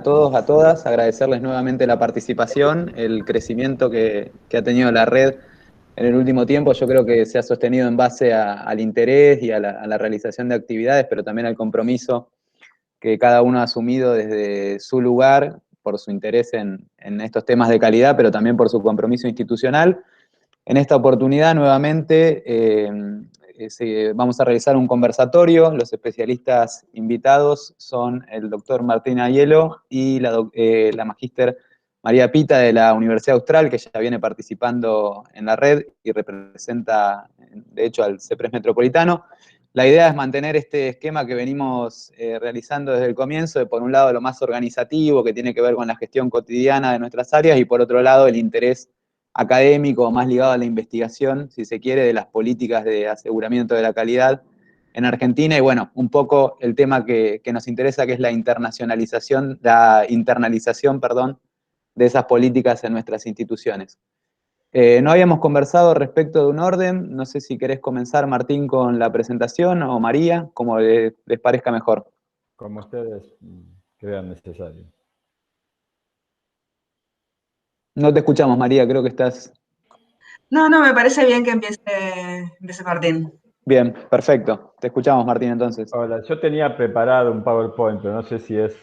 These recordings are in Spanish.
todos, a todas, agradecerles nuevamente la participación, el crecimiento que ha tenido la red en el último tiempo. Yo creo que se ha sostenido en base al interés y a la realización de actividades, pero también al compromiso que cada uno ha asumido desde su lugar por su interés en estos temas de calidad, pero también por su compromiso institucional. En esta oportunidad, nuevamente, vamos a realizar un conversatorio. Los especialistas invitados son el doctor Martín Aiello y la magíster María Pita de la Universidad Austral, que ya viene participando en la red y representa, de hecho, al CEPRES Metropolitano. La idea es mantener este esquema que venimos realizando desde el comienzo, de por un lado lo más organizativo, que tiene que ver con la gestión cotidiana de nuestras áreas, y por otro lado el interés académico, más ligado a la investigación, si se quiere, de las políticas de aseguramiento de la calidad en Argentina. Y bueno, un poco el tema que nos interesa, que es la internalización, perdón, de esas políticas en nuestras instituciones. No habíamos conversado respecto de un orden. No sé si querés comenzar, Martín, con la presentación, o María, como les parezca mejor. Como ustedes crean necesario. No te escuchamos, María, creo que estás... No, me parece bien que empiece Martín. Bien, perfecto. Te escuchamos, Martín, entonces. Hola, yo tenía preparado un PowerPoint, pero no sé si es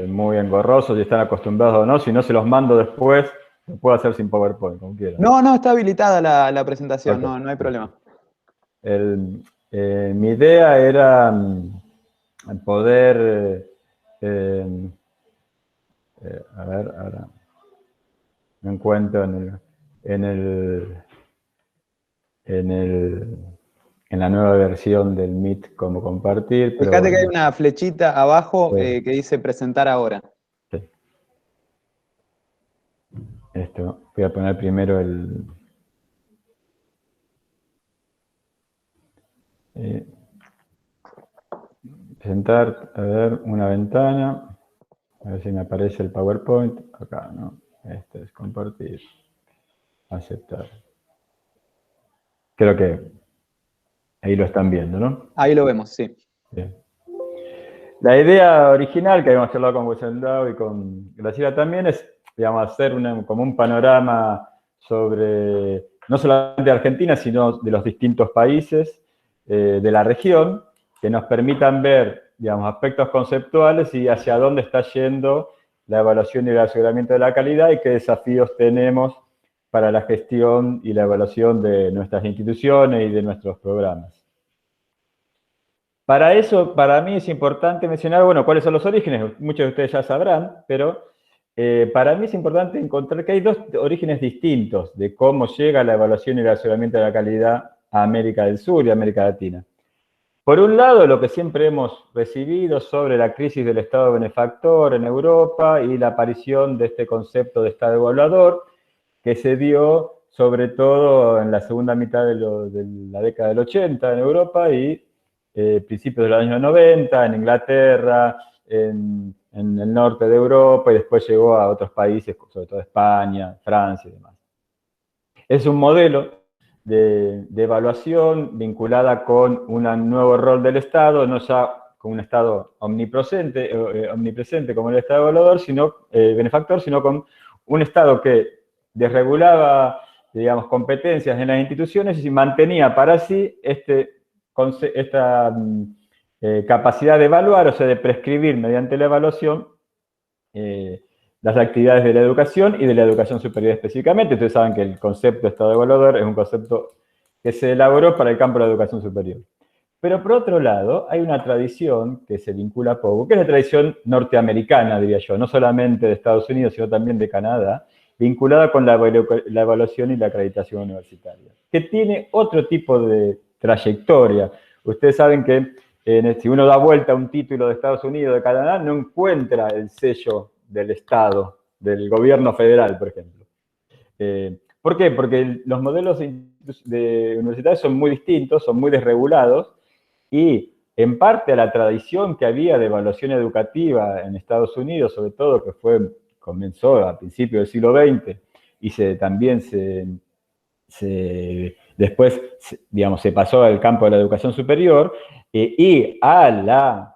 muy engorroso, si están acostumbrados o no. Si no, se los mando después. Lo puedo hacer sin PowerPoint, como quieran. No, está habilitada la presentación, Okay. no hay problema. Mi idea era poder... a ver, ahora me encuentro en la nueva versión del Meet como compartir. Fíjate pero que hay una flechita abajo sí. que dice presentar ahora. Sí. Esto, voy a poner primero presentar, a ver, una ventana, a ver si me aparece el PowerPoint. Acá, ¿no? Este es compartir, aceptar. Creo que ahí lo están viendo, ¿no? Ahí lo vemos, sí. Bien. La idea original que habíamos charlado con Wesendao y con Graciela también es, digamos, hacer como un panorama sobre, no solamente de Argentina, sino de los distintos países de la región, que nos permitan ver, digamos, aspectos conceptuales y hacia dónde está yendo la evaluación y el aseguramiento de la calidad y qué desafíos tenemos para la gestión y la evaluación de nuestras instituciones y de nuestros programas. Para eso, para mí es importante mencionar, bueno, cuáles son los orígenes. Muchos de ustedes ya sabrán, pero para mí es importante encontrar que hay dos orígenes distintos de cómo llega la evaluación y el aseguramiento de la calidad a América del Sur y América Latina. Por un lado, lo que siempre hemos recibido sobre la crisis del Estado benefactor en Europa y la aparición de este concepto de Estado evaluador, que se dio sobre todo en la segunda mitad de la década del 80 en Europa y principios de los años 90, en Inglaterra, en el norte de Europa, y después llegó a otros países, sobre todo España, Francia y demás. Es un modelo de evaluación vinculada con un nuevo rol del Estado, no ya con un Estado omnipresente como el Estado evaluador, sino benefactor, sino con un Estado que desregulaba, digamos, competencias en las instituciones y mantenía para sí esta capacidad de evaluar, o sea, de prescribir mediante la evaluación las actividades de la educación y de la educación superior específicamente. Ustedes saben que el concepto de Estado evaluador es un concepto que se elaboró para el campo de la educación superior. Pero por otro lado, hay una tradición que se vincula poco, que es la tradición norteamericana, diría yo, no solamente de Estados Unidos, sino también de Canadá, vinculada con la evaluación y la acreditación universitaria, que tiene otro tipo de trayectoria. Ustedes saben que si uno da vuelta a un título de Estados Unidos o de Canadá, no encuentra el sello del Estado, del gobierno federal, por ejemplo. ¿Por qué? Porque los modelos universitarios son muy distintos, son muy desregulados, y en parte a la tradición que había de evaluación educativa en Estados Unidos, sobre todo, que comenzó a principios del siglo XX, y también después, digamos, se pasó al campo de la educación superior, y a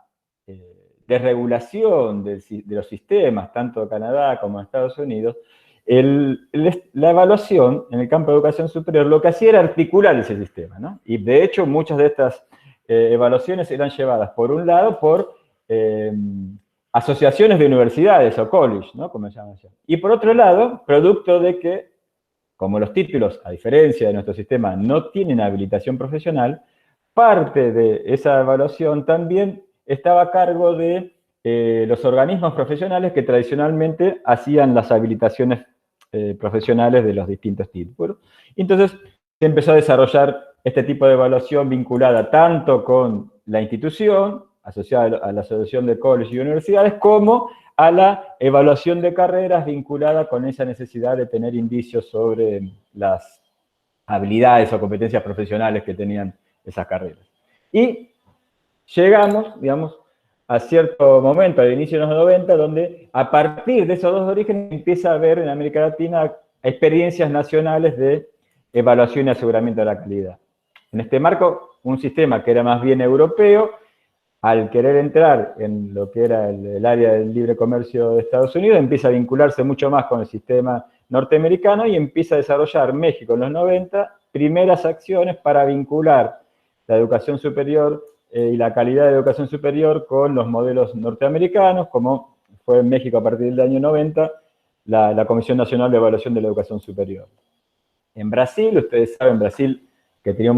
desregulación de los sistemas, tanto de Canadá como de Estados Unidos, la evaluación en el campo de educación superior lo que hacía era articular ese sistema, ¿no? Y de hecho muchas de estas evaluaciones eran llevadas, por un lado, por asociaciones de universidades o college, ¿no? Como se llama allá. Y por otro lado, producto de que, como los títulos, a diferencia de nuestro sistema, no tienen habilitación profesional, parte de esa evaluación también estaba a cargo de los organismos profesionales que tradicionalmente hacían las habilitaciones profesionales de los distintos títulos. Entonces, se empezó a desarrollar este tipo de evaluación vinculada tanto con la institución, asociada a la asociación de colegios y universidades, como a la evaluación de carreras vinculada con esa necesidad de tener indicios sobre las habilidades o competencias profesionales que tenían esas carreras. Y llegamos, digamos, a cierto momento, al inicio de los 90, donde a partir de esos dos orígenes empieza a haber en América Latina experiencias nacionales de evaluación y aseguramiento de la calidad. En este marco, un sistema que era más bien europeo, al querer entrar en lo que era el área del libre comercio de Estados Unidos, empieza a vincularse mucho más con el sistema norteamericano y empieza a desarrollar México en los 90 primeras acciones para vincular la educación superior y la calidad de educación superior con los modelos norteamericanos, como fue en México a partir del año 90, la Comisión Nacional de Evaluación de la Educación Superior. En Brasil, ustedes saben, Brasil, que tenía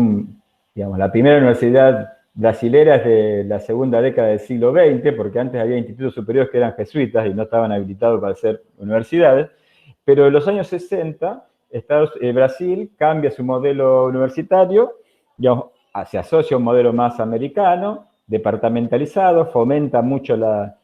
digamos, la primera universidad brasilera es de la segunda década del siglo XX, porque antes había institutos superiores que eran jesuitas y no estaban habilitados para ser universidades, pero en los años 60, Brasil cambia su modelo universitario, digamos, se asocia a un modelo más americano, departamentalizado, fomenta mucho la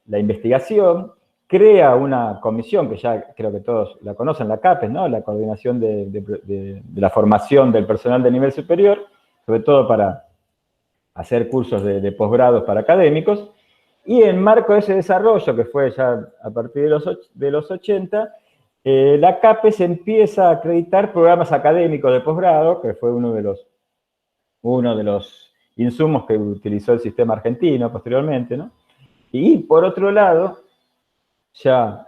investigación, crea una comisión, que ya creo que todos la conocen, la CAPES, ¿no? La coordinación de la formación del personal de nivel superior, sobre todo para hacer cursos de posgrados para académicos, y en marco de ese desarrollo, que fue ya a partir de los 80, la CAPES empieza a acreditar programas académicos de posgrado, que fue uno de los insumos que utilizó el sistema argentino posteriormente, ¿no? Y por otro lado, ya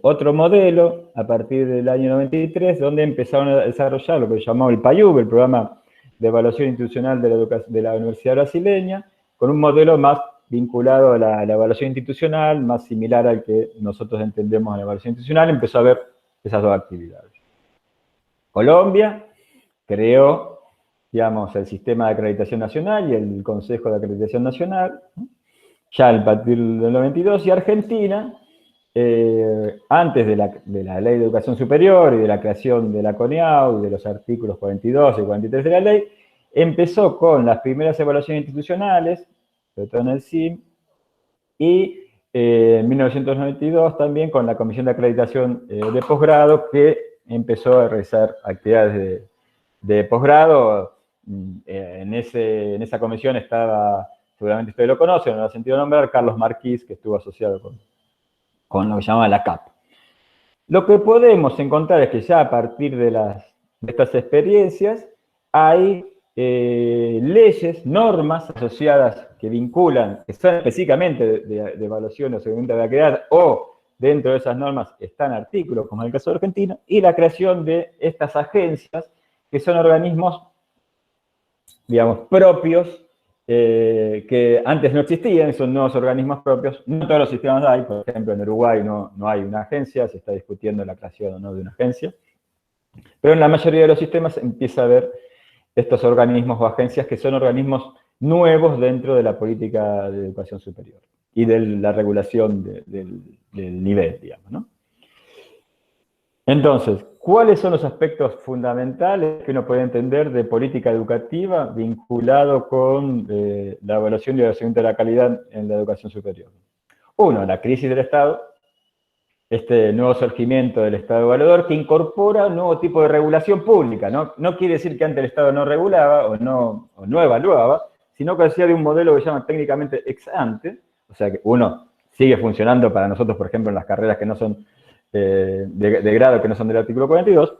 otro modelo a partir del año 93, donde empezaron a desarrollar lo que se llamó el PAYUB, el Programa de Evaluación Institucional de la Universidad Brasileña, con un modelo más vinculado a la evaluación institucional, más similar al que nosotros entendemos a la evaluación institucional, empezó a ver esas dos actividades. Colombia creó, digamos, el Sistema de Acreditación Nacional y el Consejo de Acreditación Nacional, ya a partir del 92, y Argentina, antes de la Ley de Educación Superior y de la creación de la CONEAU y de los artículos 42 y 43 de la ley, empezó con las primeras evaluaciones institucionales, sobre todo en el CIM, y en 1992 también con la Comisión de Acreditación de Posgrado, que empezó a realizar actividades de posgrado. En esa comisión estaba, seguramente ustedes lo conocen, no lo ha sentido nombrar, Carlos Marquís, que estuvo asociado con lo que se llama la CAP. Lo que podemos encontrar es que ya a partir de estas experiencias hay leyes, normas asociadas que vinculan, que son específicamente de evaluación o seguimiento de la calidad, o dentro de esas normas están artículos, como en el caso de Argentina, y la creación de estas agencias, que son organismos, digamos, propios, que antes no existían, son nuevos organismos propios. No todos los sistemas hay, por ejemplo, en Uruguay no hay una agencia, se está discutiendo la creación o no de una agencia, pero en la mayoría de los sistemas empieza a haber estos organismos o agencias que son organismos nuevos dentro de la política de educación superior y de la regulación del nivel, digamos, ¿no? Entonces, ¿cuáles son los aspectos fundamentales que uno puede entender de política educativa vinculado con la evaluación y el seguimiento de la calidad en la educación superior? Uno, la crisis del Estado, este nuevo surgimiento del Estado evaluador que incorpora un nuevo tipo de regulación pública, ¿no? No quiere decir que antes el Estado no regulaba o no evaluaba, sino que hacía de un modelo que se llama técnicamente ex ante, o sea que uno sigue funcionando para nosotros, por ejemplo, en las carreras que no son de grado, que no son del artículo 42,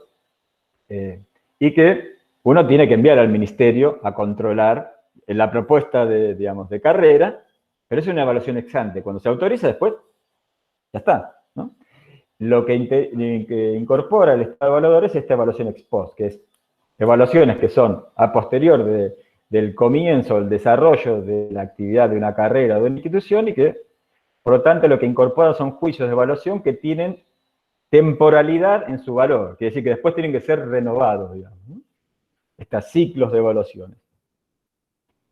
y que uno tiene que enviar al ministerio a controlar la propuesta de carrera, Pero es una evaluación ex ante. Cuando se autoriza, después, ya está, ¿no? Lo que incorpora el Estado evaluador es esta evaluación ex post, que es evaluaciones que son a posterior del comienzo, el desarrollo de la actividad de una carrera o de una institución, y que, por lo tanto, lo que incorpora son juicios de evaluación que tienen temporalidad en su valor, quiere decir que después tienen que ser renovados, digamos, ¿no? Estos ciclos de evaluaciones.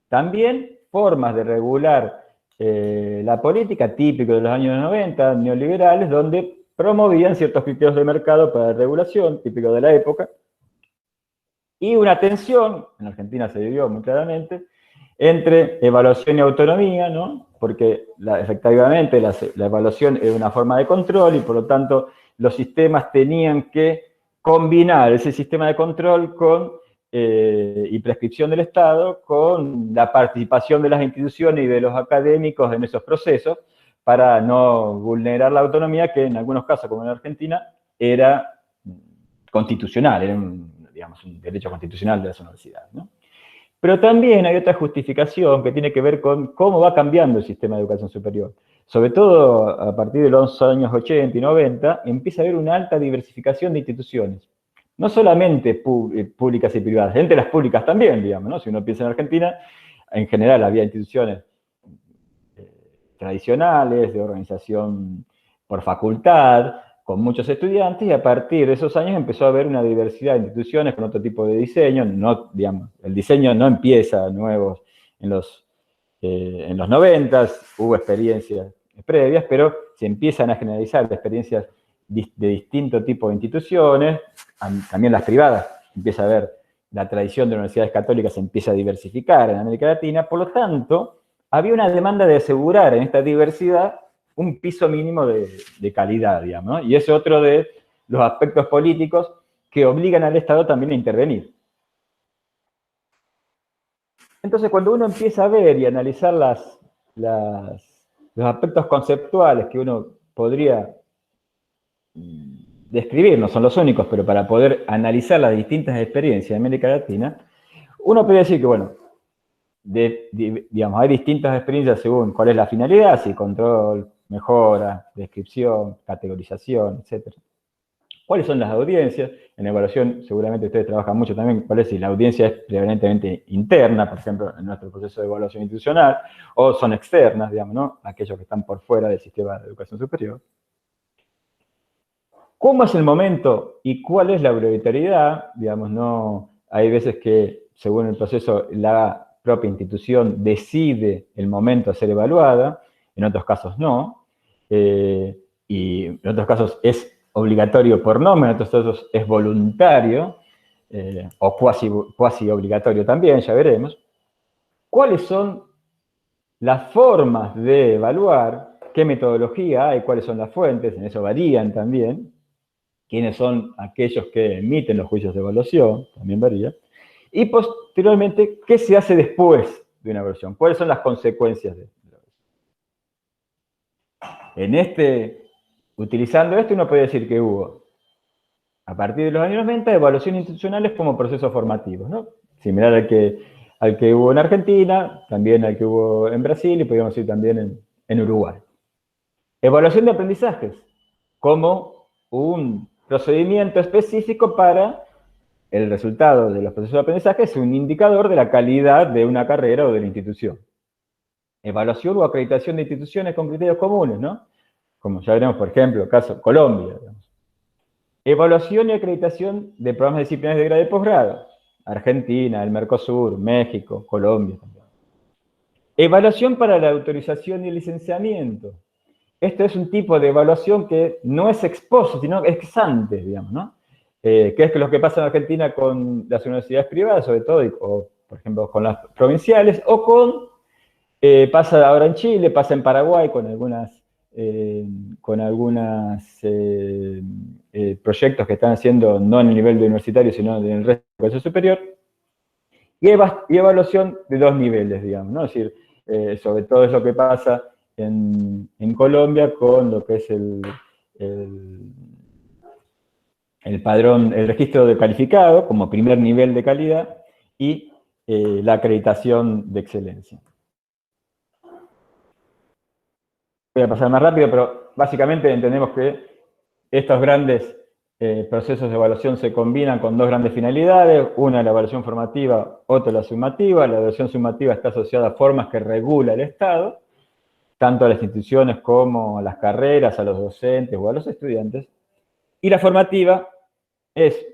También formas de regular la política, típico de los años 90, neoliberales, donde promovían ciertos criterios de mercado para la regulación, típico de la época, y una tensión, en Argentina se vivió muy claramente, entre evaluación y autonomía, ¿no? Porque efectivamente la evaluación es una forma de control y por lo tanto los sistemas tenían que combinar ese sistema de control y prescripción del Estado con la participación de las instituciones y de los académicos en esos procesos para no vulnerar la autonomía, que en algunos casos, como en Argentina, era constitucional, era digamos, un derecho constitucional de las universidades, ¿no? Pero también hay otra justificación que tiene que ver con cómo va cambiando el sistema de educación superior. Sobre todo a partir de los años 80 y 90, empieza a haber una alta diversificación de instituciones. No solamente públicas y privadas, entre las públicas también, digamos, ¿no? Si uno piensa en Argentina, en general había instituciones tradicionales, de organización por facultad, con muchos estudiantes, y a partir de esos años empezó a haber una diversidad de instituciones con otro tipo de diseño. No, digamos, el diseño no empieza nuevos en los 90, hubo experiencias previas, pero se empiezan a generalizar experiencias de distinto tipo de instituciones, también las privadas, empieza a haber la tradición de universidades católicas, se empieza a diversificar en América Latina, por lo tanto, había una demanda de asegurar en esta diversidad un piso mínimo de calidad, digamos, ¿no? Y es otro de los aspectos políticos que obligan al Estado también a intervenir. Entonces, cuando uno empieza a ver y analizar los aspectos conceptuales que uno podría describir, no son los únicos, pero para poder analizar las distintas experiencias de América Latina, uno puede decir que, bueno, digamos, hay distintas experiencias según cuál es la finalidad, si control, mejora, descripción, categorización, etc. ¿Cuáles son las audiencias? En evaluación, seguramente ustedes trabajan mucho también, cuál es si la audiencia es prevalentemente interna, por ejemplo, en nuestro proceso de evaluación institucional, o son externas, digamos, ¿no? Aquellos que están por fuera del sistema de educación superior. ¿Cómo es el momento y cuál es la prioritariedad? Digamos, no, hay veces que, según el proceso, la propia institución decide el momento a ser evaluada, en otros casos no, y en otros casos es obligatorio por norma, en otros casos es voluntario, o cuasi obligatorio también, ya veremos. ¿Cuáles son las formas de evaluar? ¿Qué metodología hay? ¿Cuáles son las fuentes? En eso varían también. ¿Quiénes son aquellos que emiten los juicios de evaluación? También varía. Y posteriormente, ¿qué se hace después de una evaluación? ¿Cuáles son las consecuencias de la evaluación? Utilizando esto, uno puede decir que hubo, a partir de los años 90, evaluaciones institucionales como procesos formativos, ¿no? Similar al que hubo en Argentina, también al que hubo en Brasil y podríamos decir también en Uruguay. Evaluación de aprendizajes como un procedimiento específico para el resultado de los procesos de aprendizaje, es un indicador de la calidad de una carrera o de la institución. Evaluación o acreditación de instituciones con criterios comunes, ¿no? Como ya veremos, por ejemplo, el caso Colombia, digamos. Evaluación y acreditación de programas disciplinarios de grado y posgrado. Argentina, el Mercosur, México, Colombia también. Evaluación para la autorización y el licenciamiento. Esto es un tipo de evaluación que no es ex post, sino ex ante, digamos, ¿no? Que es lo que pasa en Argentina con las universidades privadas, sobre todo, o por ejemplo con las provinciales, o pasa ahora en Chile, pasa en Paraguay con algunos proyectos que están haciendo no en el nivel de universitario, sino en el resto de la educación superior, y evaluación de dos niveles, digamos, ¿no? Es decir, sobre todo es lo que pasa en Colombia con lo que es el padrón, el registro de calificado como primer nivel de calidad y la acreditación de excelencia. voy a pasar más rápido, pero básicamente entendemos que estos grandes procesos de evaluación se combinan con dos grandes finalidades, una la evaluación formativa, otra la sumativa. La evaluación sumativa está asociada a formas que regula el Estado, tanto a las instituciones como a las carreras, a los docentes o a los estudiantes. Y la formativa es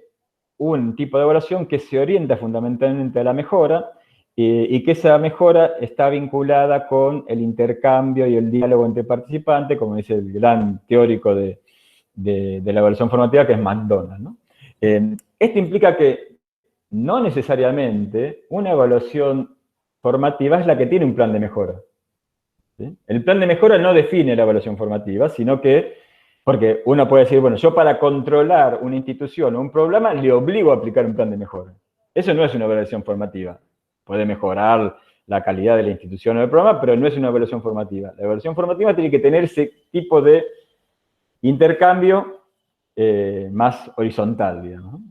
un tipo de evaluación que se orienta fundamentalmente a la mejora y que esa mejora está vinculada con el intercambio y el diálogo entre participantes, como dice el gran teórico de la evaluación formativa, que es McDonald, ¿no? Esto implica que no necesariamente una evaluación formativa es la que tiene un plan de mejora, ¿sí? El plan de mejora no define la evaluación formativa, sino que, porque uno puede decir, bueno, yo para controlar una institución o un programa le obligo a aplicar un plan de mejora. Eso no es una evaluación formativa. Puede mejorar la calidad de la institución o del programa, pero no es una evaluación formativa. La evaluación formativa tiene que tener ese tipo de intercambio más horizontal, digamos.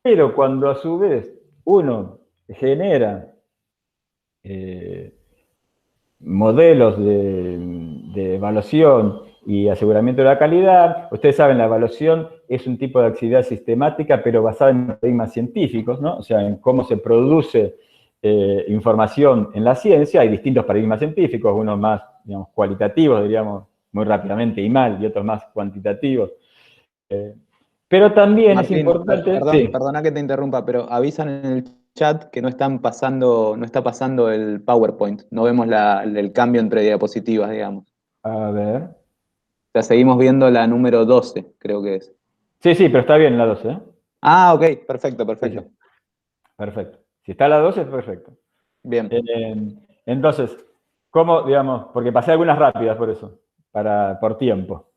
Pero cuando a su vez uno genera modelos de evaluación y aseguramiento de la calidad, ustedes saben, la evaluación es un tipo de actividad sistemática, pero basada en paradigmas científicos, ¿no? O sea, en cómo se produce información en la ciencia. Hay distintos paradigmas científicos, unos más, digamos, cualitativos, diríamos muy rápidamente, y mal, y otros más cuantitativos. Pero también Martín, es importante... perdón, Sí. perdona que te interrumpa, pero avisan en el chat que no está pasando el PowerPoint. No vemos el cambio entre diapositivas, digamos. A ver. O sea, seguimos viendo la número 12, creo que es. Sí, sí, pero está bien la 12, ¿eh? Ah, ok, perfecto, perfecto. Sí, sí. Perfecto. Si está la 12, es perfecto. Bien. Entonces, ¿cómo, digamos? Porque pasé algunas rápidas por eso, por tiempo.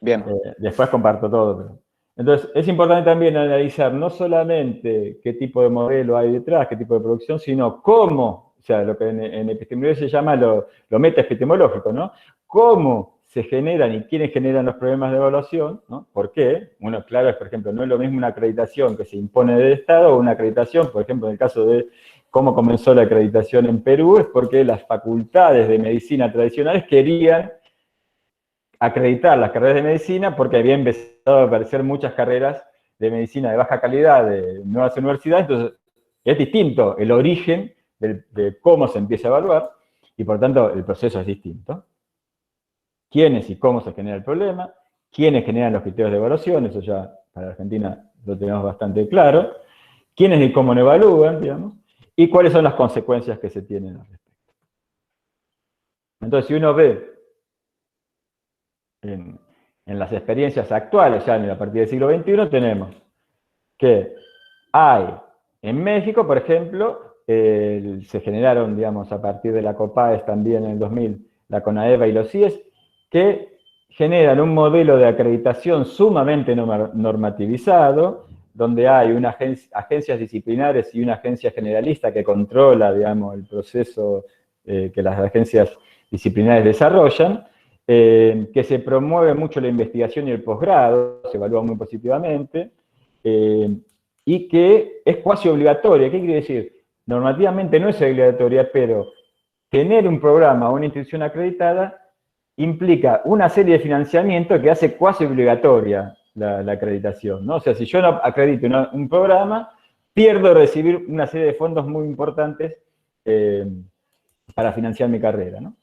Bien. Después comparto todo. Pero... Entonces, es importante también analizar no solamente qué tipo de modelo hay detrás, qué tipo de producción, sino cómo, o sea, lo que en epistemología se llama lo metaepistemológico, ¿no? Cómo se generan y quiénes generan los problemas de evaluación, ¿no? ¿Por qué? Uno, claro, es, por ejemplo, no es lo mismo una acreditación que se impone del Estado o una acreditación, por ejemplo, en el caso de cómo comenzó la acreditación en Perú, es porque las facultades de medicina tradicionales querían acreditar las carreras de medicina porque había empezado a aparecer muchas carreras de medicina de baja calidad de nuevas universidades. Entonces, es distinto el origen de cómo se empieza a evaluar y, por tanto, el proceso es distinto. Quiénes y cómo se genera el problema, quiénes generan los criterios de evaluación, eso ya para Argentina lo tenemos bastante claro, quiénes y cómo no evalúan, digamos, y cuáles son las consecuencias que se tienen al respecto. Entonces, si uno ve en las experiencias actuales, ya a partir del siglo XXI, tenemos que hay en México, por ejemplo, se generaron, digamos, a partir de la COPAES también en el 2000, la CONAEVA y los CIES, que generan un modelo de acreditación sumamente normativizado, donde hay agencias disciplinares y una agencia generalista que controla, digamos, el proceso que las agencias disciplinares desarrollan, que se promueve mucho la investigación y el posgrado, se evalúa muy positivamente, y que es cuasi obligatoria. ¿Qué quiere decir? Normativamente no es obligatoria, pero tener un programa o una institución acreditada implica una serie de financiamiento que hace cuasi obligatoria la acreditación, ¿no? O sea, si yo no acredito un programa, pierdo recibir una serie de fondos muy importantes para financiar mi carrera, ¿no?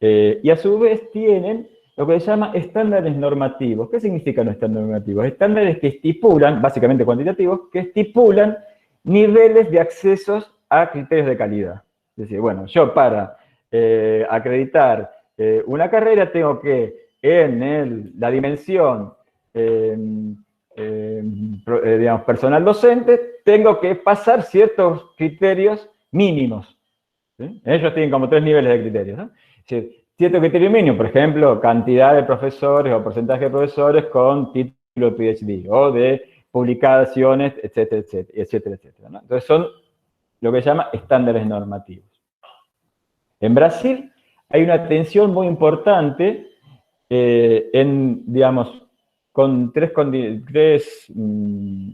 Y a su vez tienen lo que se llama estándares normativos. ¿Qué significan los estándares normativos? Estándares que estipulan, básicamente cuantitativos, que estipulan niveles de accesos a criterios de calidad. Es decir, bueno, yo para acreditar una carrera tengo que en la dimensión digamos, personal docente, tengo que pasar ciertos criterios mínimos. ¿Sí? Ellos tienen como 3 niveles de criterios, ¿no? Es decir, cierto criterio mínimo, por ejemplo, cantidad de profesores o porcentaje de profesores con título de PhD, o de publicaciones, etcétera, etcétera, etcétera, etcétera, ¿no? Entonces son lo que se llama estándares normativos. En Brasil hay una tensión muy importante digamos, con tres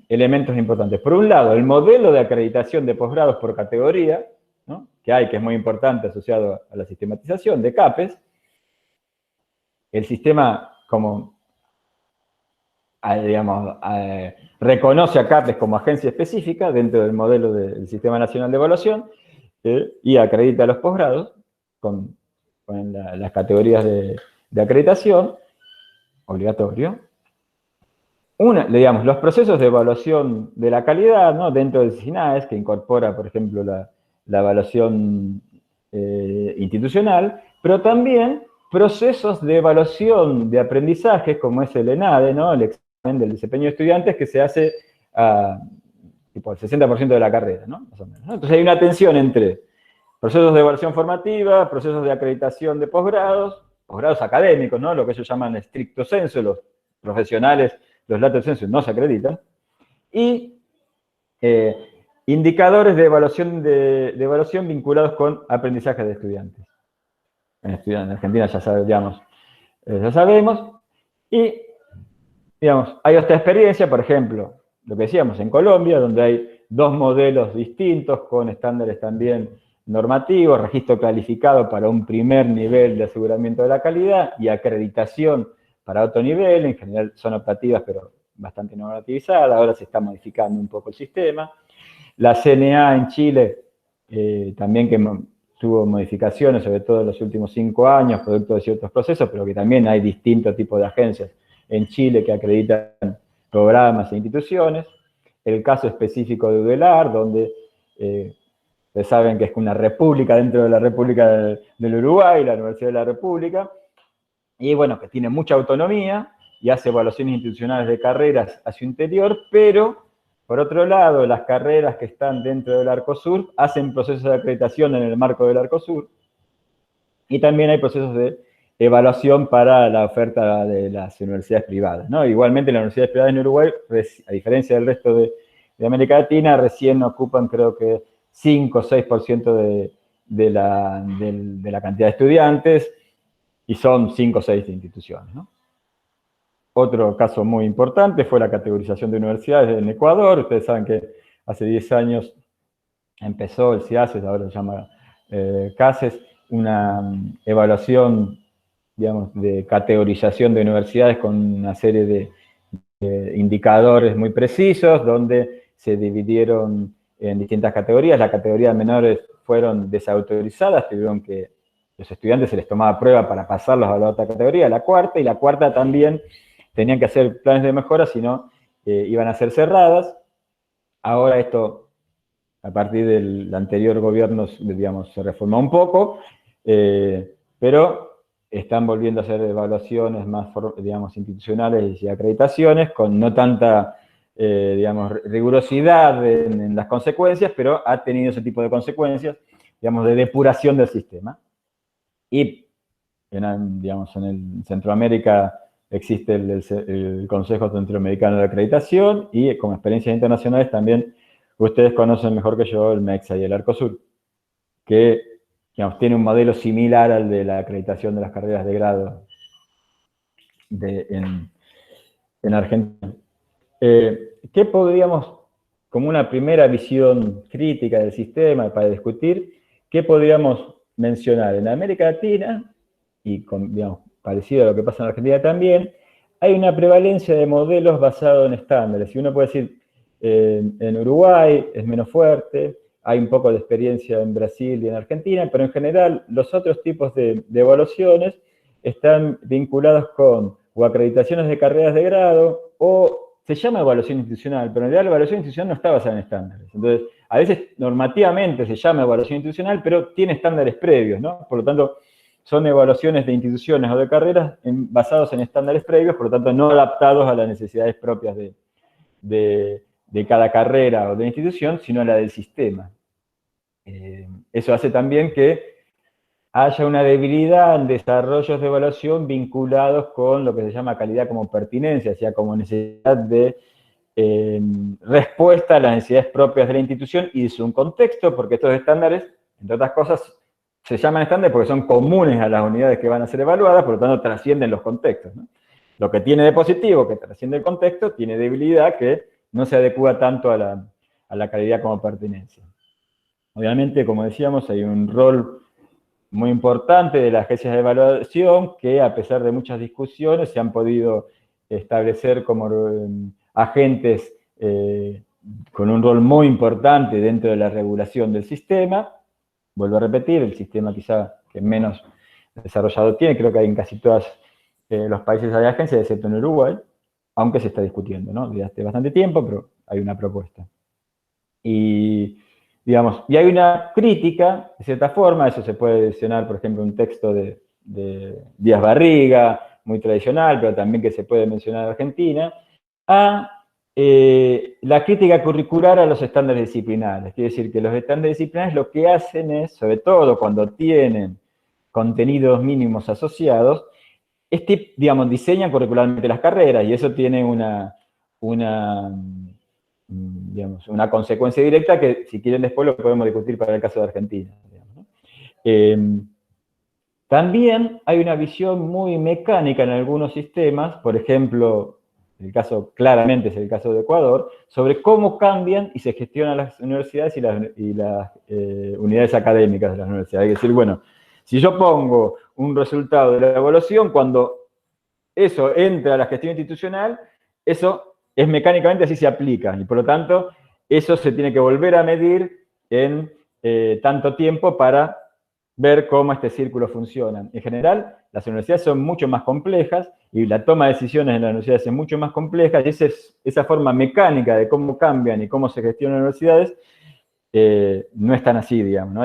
elementos importantes. Por un lado, el modelo de acreditación de posgrados por categoría, ¿no? que hay, que es muy importante asociado a la sistematización de CAPES. El sistema, como, digamos, reconoce a CAPES como agencia específica dentro del modelo del Sistema Nacional de Evaluación y acredita los posgrados con las categorías de acreditación, obligatorio. Digamos, los procesos de evaluación de la calidad, ¿no? Dentro del SINAES, que incorpora, por ejemplo, la evaluación institucional, pero también procesos de evaluación de aprendizaje, como es el ENADE, ¿no? El examen del desempeño de estudiantes, que se hace tipo el 60% de la carrera, ¿no? Más o menos, ¿no? Entonces hay una tensión entre procesos de evaluación formativa, procesos de acreditación de posgrados académicos, ¿no? Lo que ellos llaman estricto sensu, los profesionales, los lato sensu no se acreditan, y indicadores de evaluación vinculados con aprendizaje de estudiantes. En Argentina ya sabemos, y digamos, hay otra experiencia, por ejemplo, lo que decíamos en Colombia, donde hay dos modelos distintos con estándares también normativos, registro calificado para un primer nivel de aseguramiento de la calidad y acreditación para otro nivel, en general son optativas pero bastante normativizadas, ahora se está modificando un poco el sistema. La CNA en Chile también que tuvo modificaciones, sobre todo en los últimos 5 años, producto de ciertos procesos, pero que también hay distintos tipos de agencias en Chile que acreditan programas e instituciones. El caso específico de UDELAR, donde ustedes saben que es una república dentro de la República del Uruguay, la Universidad de la República, y bueno, que tiene mucha autonomía y hace evaluaciones institucionales de carreras hacia su interior, pero por otro lado, las carreras que están dentro del Arcosur hacen procesos de acreditación en el marco del Arcosur, y también hay procesos de evaluación para la oferta de las universidades privadas, ¿no? Igualmente las universidades privadas en Uruguay, a diferencia del resto de América Latina, recién ocupan creo que 5 o 6% de la cantidad de estudiantes, y son 5 o 6 instituciones, ¿no? Otro caso muy importante fue la categorización de universidades en Ecuador. Ustedes saben que hace 10 años empezó el CIACES, ahora se llama CACES, una evaluación, digamos, de categorización de universidades con una serie de indicadores muy precisos, donde se dividieron en distintas categorías. Las categorías menores fueron desautorizadas, tuvieron que los estudiantes se les tomaba prueba para pasarlos a la otra categoría, la cuarta, y la cuarta también tenían que hacer planes de mejora, si no, iban a ser cerradas. Ahora esto, a partir del anterior gobierno, digamos, se reformó un poco, pero están volviendo a hacer evaluaciones más, digamos, institucionales y acreditaciones, con no tanta, digamos, rigurosidad en las consecuencias, pero ha tenido ese tipo de consecuencias, digamos, de depuración del sistema. Y, digamos, en Centroamérica existe el Consejo Centroamericano de Acreditación, y como experiencias internacionales también ustedes conocen mejor que yo el MEXA y el Arcosur, que, digamos, tiene un modelo similar al de la acreditación de las carreras de grado en Argentina. ¿Qué podríamos, como una primera visión crítica del sistema para discutir, qué podríamos mencionar? En América Latina, y digamos, parecido a lo que pasa en Argentina también, hay una prevalencia de modelos basados en estándares. Y uno puede decir, en Uruguay es menos fuerte, hay un poco de experiencia en Brasil y en Argentina, pero en general los otros tipos de evaluaciones están vinculados con o acreditaciones de carreras de grado, o se llama evaluación institucional, pero en realidad la evaluación institucional no está basada en estándares. Entonces, a veces normativamente se llama evaluación institucional, pero tiene estándares previos, ¿no? Por lo tanto, son evaluaciones de instituciones o de carreras basados en estándares previos, por lo tanto, no adaptados a las necesidades propias de cada carrera o de institución, sino a la del sistema. Eso hace también que haya una debilidad en desarrollos de evaluación vinculados con lo que se llama calidad como pertinencia, o sea, como necesidad de respuesta a las necesidades propias de la institución y de su contexto, porque estos estándares, entre otras cosas, se llaman estándares porque son comunes a las unidades que van a ser evaluadas, por lo tanto trascienden los contextos, ¿no? Lo que tiene de positivo, que trasciende el contexto, tiene debilidad que no se adecua tanto a la calidad como pertinencia. Obviamente, como decíamos, hay un rol muy importante de las agencias de evaluación que, a pesar de muchas discusiones, se han podido establecer como agentes con un rol muy importante dentro de la regulación del sistema. Vuelvo a repetir, el sistema quizá que menos desarrollado tiene, creo que hay en casi todos los países hay agencias, excepto en Uruguay, aunque se está discutiendo, ¿no? Desde hace bastante tiempo, pero hay una propuesta. Y, digamos, y hay una crítica, de cierta forma, eso se puede mencionar, por ejemplo, un texto de Díaz Barriga, muy tradicional, pero también que se puede mencionar en Argentina, a la crítica curricular a los estándares disciplinares. Quiere decir que los estándares disciplinares lo que hacen es, sobre todo cuando tienen contenidos mínimos asociados, digamos, diseñan curricularmente las carreras, y eso tiene digamos, una consecuencia directa que, si quieren, después lo podemos discutir para el caso de Argentina. Digamos, ¿no? También hay una visión muy mecánica en algunos sistemas, por ejemplo, el caso claramente es el caso de Ecuador, sobre cómo cambian y se gestionan las universidades y las unidades académicas de las universidades. Es decir, bueno, si yo pongo un resultado de la evaluación, cuando eso entra a la gestión institucional, eso es mecánicamente así se aplica, y por lo tanto, eso se tiene que volver a medir en tanto tiempo para ver cómo este círculo funciona. En general, las universidades son mucho más complejas y la toma de decisiones en las universidades es mucho más compleja, y esa forma mecánica de cómo cambian y cómo se gestionan las universidades no es tan así, digamos, ¿no?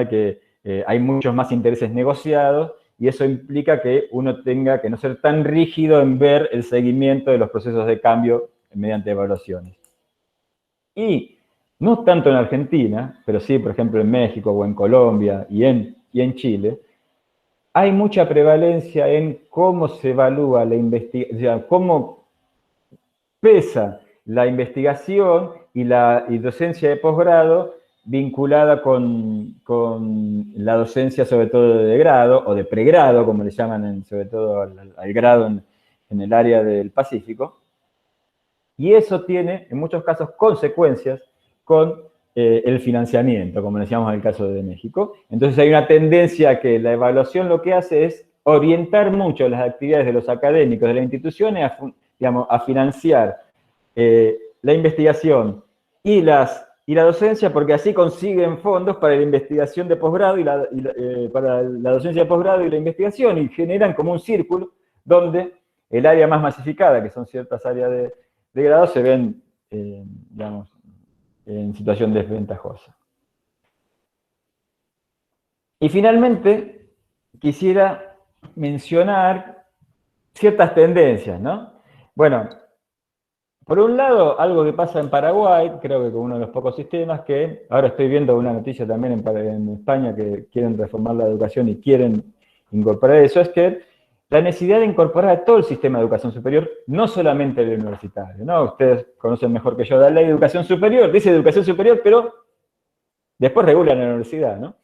Hay muchos más intereses negociados, y eso implica que uno tenga que no ser tan rígido en ver el seguimiento de los procesos de cambio mediante evaluaciones. Y no tanto en Argentina, pero sí, por ejemplo, en México o en Colombia y en Chile, hay mucha prevalencia en cómo se evalúa la investigación, o sea, cómo pesa la investigación y la docencia de posgrado vinculada con la docencia, sobre todo de grado, o de pregrado, como le llaman sobre todo al grado en el área del Pacífico. Y eso tiene, en muchos casos, consecuencias con el financiamiento, como decíamos en el caso de México. Entonces hay una tendencia a que la evaluación lo que hace es orientar mucho las actividades de los académicos de las instituciones a financiar la investigación y la docencia, porque así consiguen fondos para la investigación de posgrado para la docencia de posgrado y la investigación, y generan como un círculo donde el área más masificada, que son ciertas áreas de grado, se ven, digamos, en situación desventajosa. Y finalmente, quisiera mencionar ciertas tendencias, ¿no? Bueno, por un lado, algo que pasa en Paraguay, creo que con uno de los pocos sistemas que, ahora estoy viendo una noticia también en España que quieren reformar la educación y quieren incorporar eso, es que la necesidad de incorporar a todo el sistema de educación superior, no solamente el universitario, ¿no? Ustedes conocen mejor que yo la ley de educación superior, dice educación superior, pero después regulan la universidad, ¿no?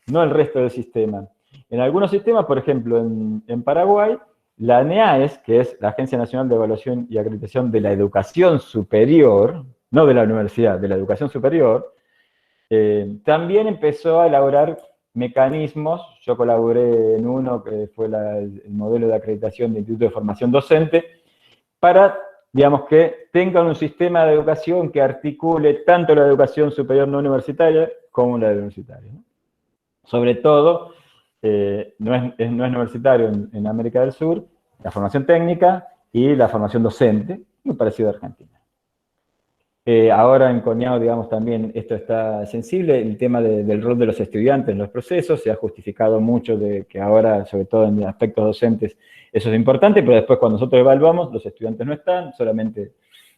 No el resto del sistema. En algunos sistemas, por ejemplo, en Paraguay, la ANEAES, que es la Agencia Nacional de Evaluación y Acreditación de la Educación Superior, no de la universidad, de la educación superior, también empezó a elaborar mecanismos. Yo colaboré en uno que fue el modelo de acreditación de Instituto de Formación Docente, para, digamos, que tengan un sistema de educación que articule tanto la educación superior no universitaria como la universitaria, ¿no? Sobre todo, no es universitario en América del Sur, la formación técnica y la formación docente, muy parecido a Argentina. Ahora en Coñado, digamos, también esto está sensible, el tema del rol de los estudiantes en los procesos, se ha justificado mucho de que ahora, sobre todo en aspectos docentes, eso es importante, pero después cuando nosotros evaluamos, los estudiantes no están, solamente,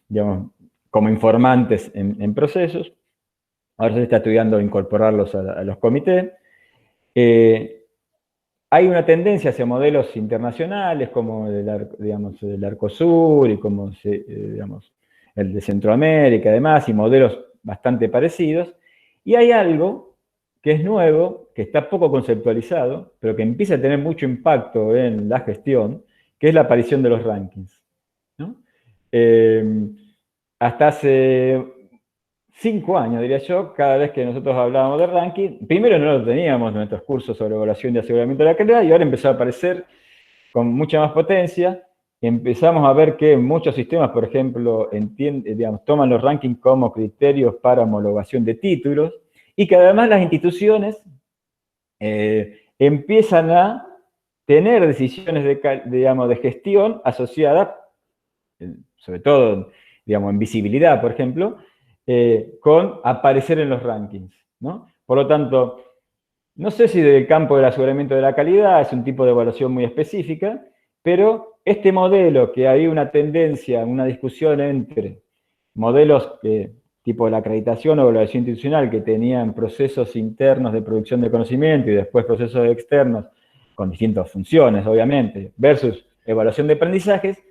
digamos, como informantes en procesos. Ahora se está estudiando incorporarlos a los comités. Hay una tendencia hacia modelos internacionales, como digamos, el Arcosur y como digamos, el de Centroamérica, además, y modelos bastante parecidos. Y hay algo que es nuevo, que está poco conceptualizado, pero que empieza a tener mucho impacto en la gestión, que es la aparición de los rankings, ¿no? Hasta hace 5 años, diría yo, cada vez que nosotros hablábamos de ranking. Primero no lo teníamos en nuestros cursos sobre evaluación y aseguramiento de la calidad, y ahora empezó a aparecer con mucha más potencia. Empezamos a ver que muchos sistemas, por ejemplo, digamos, toman los rankings como criterios para homologación de títulos, y que además las instituciones empiezan a tener decisiones de gestión asociadas, sobre todo, digamos, en visibilidad, por ejemplo, con aparecer en los rankings, ¿no? Por lo tanto, no sé si del campo del aseguramiento de la calidad es un tipo de evaluación muy específica, pero este modelo, que hay una tendencia, una discusión entre modelos tipo la acreditación o evaluación institucional, que tenían procesos internos de producción de conocimiento y después procesos externos con distintas funciones, obviamente, versus evaluación de aprendizajes.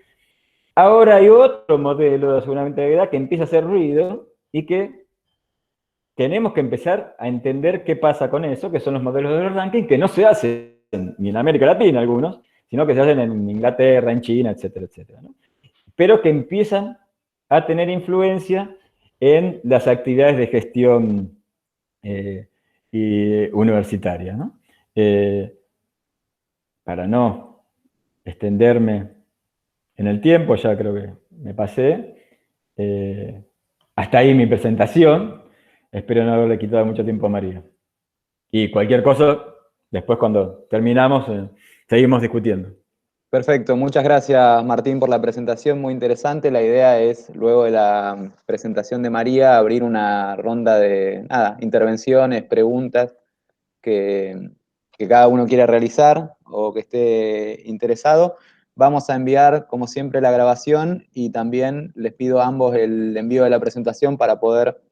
Ahora hay otro modelo de aseguramiento de calidad que empieza a hacer ruido y que tenemos que empezar a entender qué pasa con eso, que son los modelos de los rankings, que no se hacen ni en América Latina algunos, sino que se hacen en Inglaterra, en China, etcétera, etcétera, ¿no? Pero que empiezan a tener influencia en las actividades de gestión universitaria, ¿no? Para no extenderme en el tiempo, ya creo que me pasé. Hasta ahí mi presentación. Espero no haberle quitado mucho tiempo a María. Y cualquier cosa, después cuando terminamos, seguimos discutiendo. Perfecto, muchas gracias Martín por la presentación, muy interesante. La idea es, luego de la presentación de María, abrir una ronda de intervenciones, preguntas que cada uno quiera realizar o que esté interesado. Vamos a enviar, como siempre, la grabación y también les pido a ambos el envío de la presentación para poder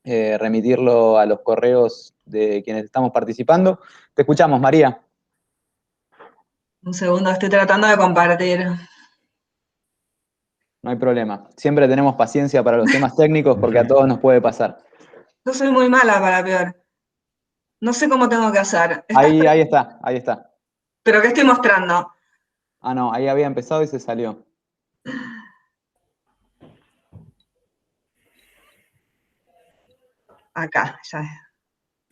remitirlo a los correos de quienes estamos participando. Te escuchamos, María. Un segundo, estoy tratando de compartir. No hay problema. Siempre tenemos paciencia para los temas técnicos porque a todos nos puede pasar. Yo soy muy mala para peor. No sé cómo tengo que hacer. Ahí está, ahí está. ¿Pero qué estoy mostrando? Ah, no, ahí había empezado y se salió. Acá, ya.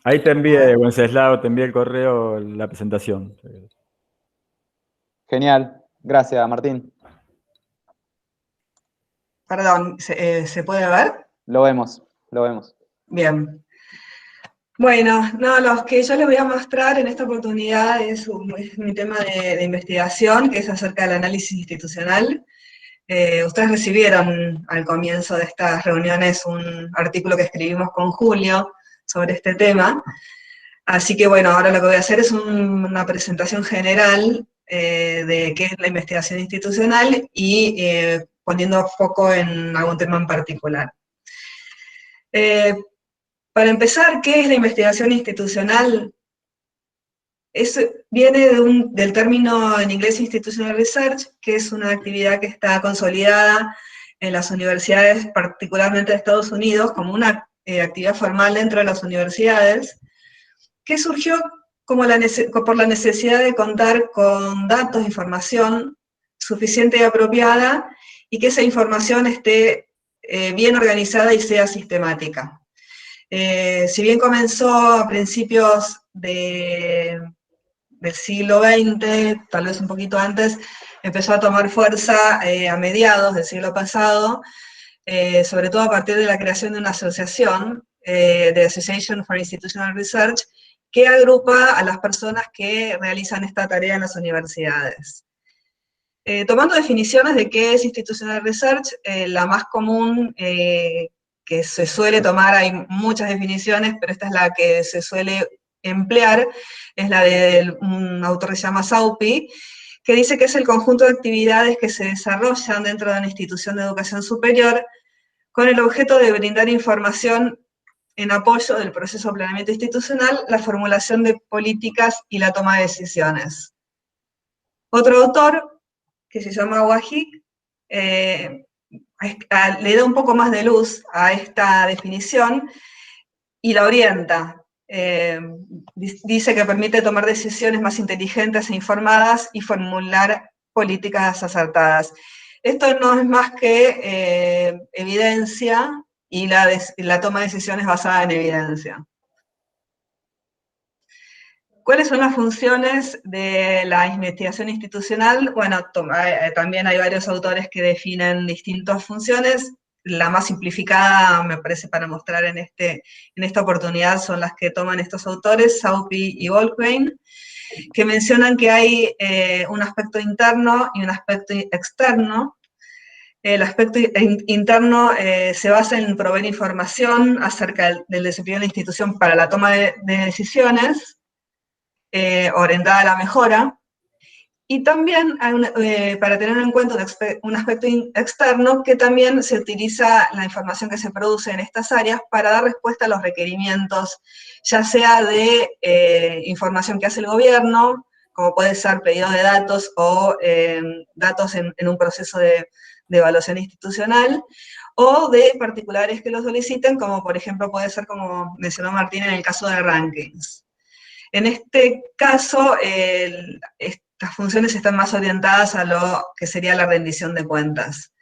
Ahí te envié, Wenceslao, te envié el correo, la presentación. Genial. Gracias, Martín. Perdón, ¿se puede ver? Lo vemos, lo vemos. Bien. Bueno, no, los que yo les voy a mostrar en esta oportunidad es mi tema de investigación, que es acerca del análisis institucional. Ustedes recibieron al comienzo de estas reuniones un artículo que escribimos con Julio sobre este tema. Así que bueno, ahora lo que voy a hacer es una presentación general de qué es la investigación institucional y poniendo foco en algún tema en particular. Para empezar, ¿qué es la investigación institucional? Viene del término en inglés Institutional Research, que es una actividad que está consolidada en las universidades, particularmente de Estados Unidos, como una actividad formal dentro de las universidades, que surgió como por la necesidad de contar con datos, información suficiente y apropiada, y que esa información esté bien organizada y sea sistemática. Si bien comenzó a principios del siglo XX, tal vez un poquito antes, empezó a tomar fuerza a mediados del siglo pasado, sobre todo a partir de la creación de una asociación, the Association for Institutional Research, que agrupa a las personas que realizan esta tarea en las universidades. Tomando definiciones de qué es Institutional Research, la más común que se suele tomar, hay muchas definiciones, pero esta es la que se suele emplear, es la de un autor que se llama Saupi, que dice que es el conjunto de actividades que se desarrollan dentro de una institución de educación superior con el objeto de brindar información en apoyo del proceso de planeamiento institucional, la formulación de políticas y la toma de decisiones. Otro autor, que se llama Wahig, le da un poco más de luz a esta definición y la orienta. Dice que permite tomar decisiones más inteligentes e informadas y formular políticas acertadas. Esto no es más que evidencia y la toma de decisiones basada en evidencia. ¿Cuáles son las funciones de la investigación institucional? Bueno, también hay varios autores que definen distintas funciones. La más simplificada, me parece, para mostrar en esta oportunidad son las que toman estos autores, Saupi y Volkwein, que mencionan que hay un aspecto interno y un aspecto externo. El aspecto interno se basa en proveer información acerca del desempeño de la institución para la toma de decisiones, orientada a la mejora, y también hay para tener en cuenta un aspecto externo, que también se utiliza la información que se produce en estas áreas para dar respuesta a los requerimientos, ya sea de información que hace el gobierno, como puede ser pedido de datos o datos en un proceso de evaluación institucional, o de particulares que lo soliciten, como por ejemplo puede ser, como mencionó Martín, en el caso de rankings. En este caso, estas funciones están más orientadas a lo que sería la rendición de cuentas.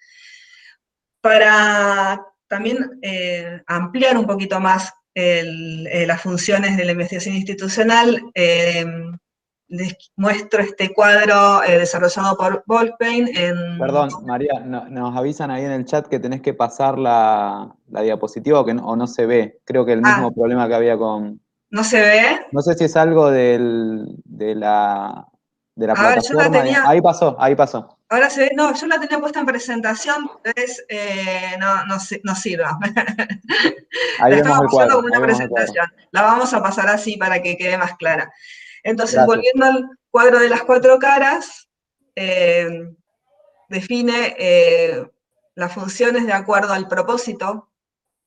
Para también ampliar un poquito más las funciones de la investigación institucional, les muestro este cuadro desarrollado por Volkwein. Perdón, María, nos avisan ahí en el chat que tenés que pasar la diapositiva o no se ve. Creo que el mismo problema que había con... ¿No se ve? No sé si es algo de la plataforma. Yo la tenía... Ahí pasó, ahí pasó. Ahora se ve, no, yo la tenía puesta en presentación, entonces no sirva. Ahí La vemos estaba el pasando cuadro. como una presentación. La vamos a pasar así para que quede más clara. Entonces, Gracias. volviendo al cuadro de las 4 caras, define las funciones de acuerdo al propósito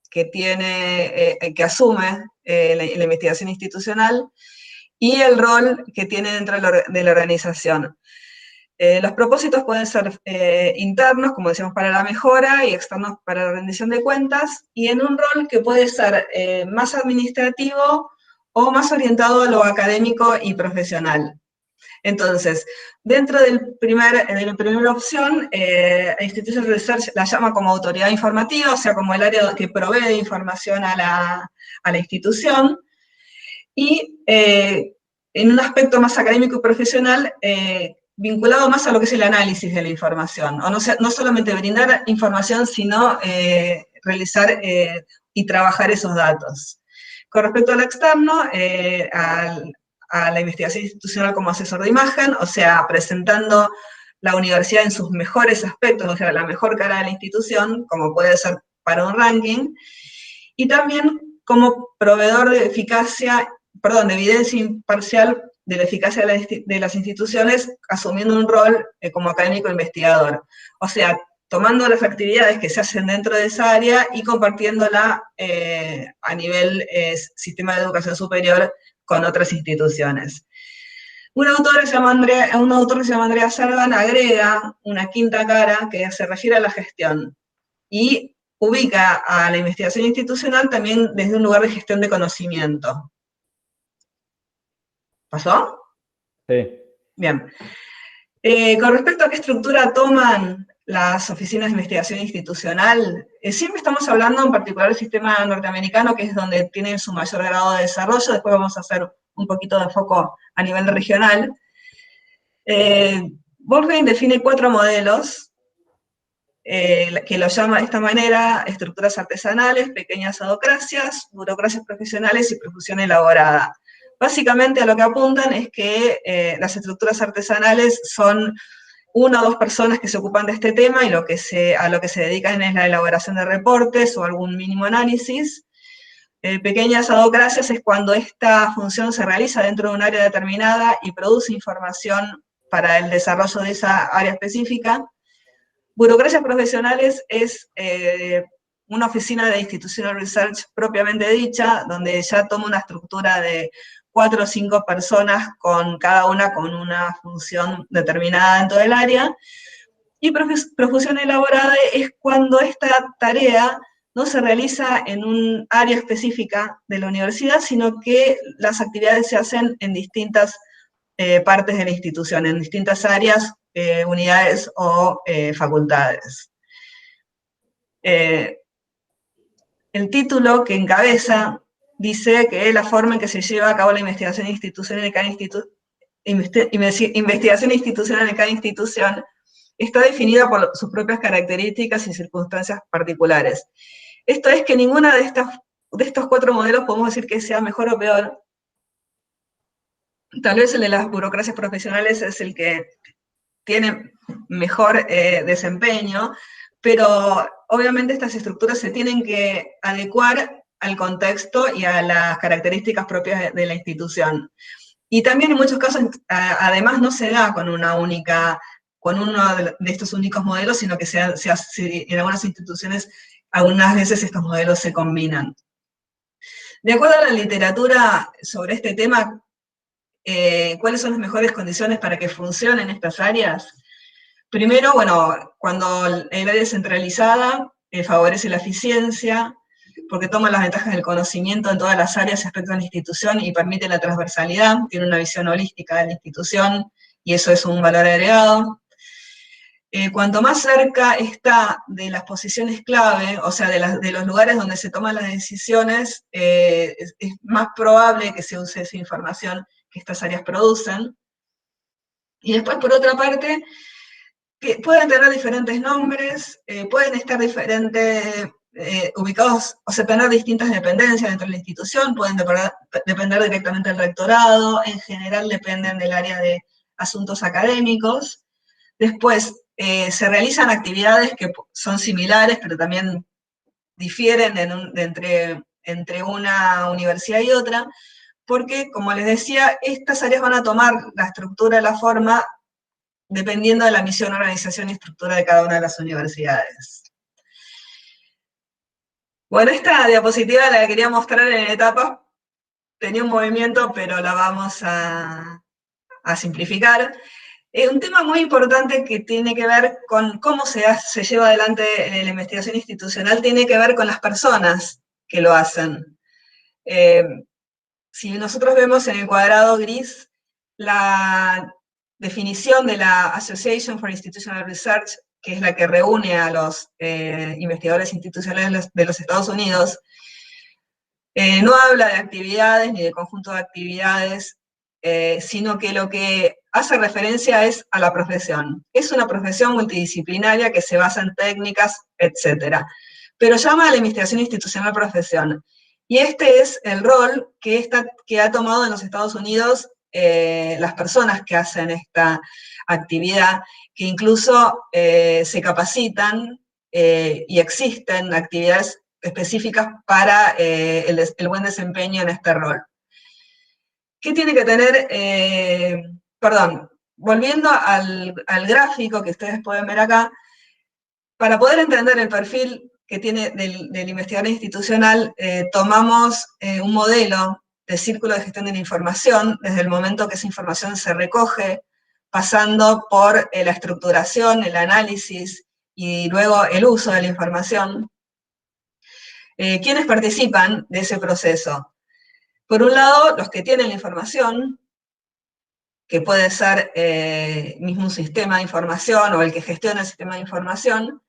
que que asume la investigación institucional, y el rol que tiene dentro de la organización. Los propósitos pueden ser internos, como decíamos, para la mejora, y externos para la rendición de cuentas, y en un rol que puede ser más administrativo o más orientado a lo académico y profesional. Entonces, dentro de la primera opción, Institutional Research la llama como autoridad informativa, o sea, como el área que provee de información a la institución, y en un aspecto más académico y profesional, vinculado más a lo que es el análisis de la información, o no solamente brindar información, sino realizar y trabajar esos datos. Con respecto al externo, a la investigación institucional como asesor de imagen, o sea, presentando la universidad en sus mejores aspectos, o sea, la mejor cara de la institución, como puede ser para un ranking, y también como proveedor de evidencia imparcial de la eficacia de las instituciones, asumiendo un rol como académico investigador. O sea, tomando las actividades que se hacen dentro de esa área y compartiéndola a nivel sistema de educación superior con otras instituciones. Un autor que se llama Andrea Servan agrega una quinta cara que se refiere a la gestión, y ubica a la investigación institucional también desde un lugar de gestión de conocimiento. ¿Pasó? Sí. Bien. Con respecto a qué estructura toman las oficinas de investigación institucional, siempre estamos hablando en particular del sistema norteamericano, que es donde tienen su mayor grado de desarrollo. Después vamos a hacer un poquito de foco a nivel regional. Volkwein define 4 modelos, que lo llama de esta manera: estructuras artesanales, pequeñas adhocracias, burocracias profesionales y profusión elaborada. Básicamente a lo que apuntan es que las estructuras artesanales son 1 o 2 personas que se ocupan de este tema, y a lo que se dedican es la elaboración de reportes o algún mínimo análisis. Pequeñas adhocracias es cuando esta función se realiza dentro de un área determinada y produce información para el desarrollo de esa área específica. Burocracias profesionales es una oficina de Institutional Research propiamente dicha, donde ya toma una estructura de 4 o 5 personas, cada una con una función determinada dentro del área. Y profusión elaborada es cuando esta tarea no se realiza en un área específica de la universidad, sino que las actividades se hacen en distintas partes de la institución, en distintas áreas, unidades o facultades. el título que encabeza dice que la forma en que se lleva a cabo la investigación institucional en cada institución está definida por sus propias características y circunstancias particulares. Esto es que ninguna de estos 4 modelos podemos decir que sea mejor o peor. Tal vez el de las burocracias profesionales es el que tiene mejor desempeño, pero obviamente estas estructuras se tienen que adecuar al contexto y a las características propias de la institución. Y también en muchos casos, además, no se da con uno de estos únicos modelos, sino que en algunas instituciones, algunas veces estos modelos se combinan. De acuerdo a la literatura sobre este tema, ¿cuáles son las mejores condiciones para que funcionen estas áreas? Primero, bueno, cuando el área es centralizada, favorece la eficiencia, porque toma las ventajas del conocimiento en todas las áreas respecto a la institución y permite la transversalidad, tiene una visión holística de la institución, y eso es un valor agregado. Cuanto más cerca está de las posiciones clave, o sea, de los lugares donde se toman las decisiones, es más probable que se use esa información que estas áreas producen. Y después, por otra parte, que pueden tener diferentes nombres, pueden estar ubicados, o sea, tener distintas dependencias dentro de la institución, pueden depender directamente del rectorado, en general dependen del área de asuntos académicos. Después, se realizan actividades que son similares, pero también difieren entre una universidad y otra, porque, como les decía, estas áreas van a tomar la estructura, la forma, dependiendo de la misión, organización y estructura de cada una de las universidades. Bueno, esta diapositiva la quería mostrar en etapas, tenía un movimiento, pero la vamos a simplificar. Un tema muy importante que tiene que ver con cómo se lleva adelante la investigación institucional tiene que ver con las personas que lo hacen. Si nosotros vemos en el cuadrado gris la definición de la Association for Institutional Research, que es la que reúne a los investigadores institucionales de los Estados Unidos, no habla de actividades ni de conjunto de actividades, sino que lo que hace referencia es a la profesión. Es una profesión multidisciplinaria que se basa en técnicas, etc. Pero llama a la investigación institucional profesión. Y este es el rol que ha tomado en los Estados Unidos las personas que hacen esta actividad, que incluso se capacitan y existen actividades específicas para el buen desempeño en este rol. ¿Qué tiene que tener? Volviendo al gráfico que ustedes pueden ver acá, para poder entender el perfil que tiene del investigador institucional, tomamos un modelo de círculo de gestión de la información, desde el momento que esa información se recoge, pasando por la estructuración, el análisis y luego el uso de la información. ¿Quiénes participan de ese proceso? Por un lado, los que tienen la información, que puede ser mismo un sistema de información o el que gestiona el sistema de información,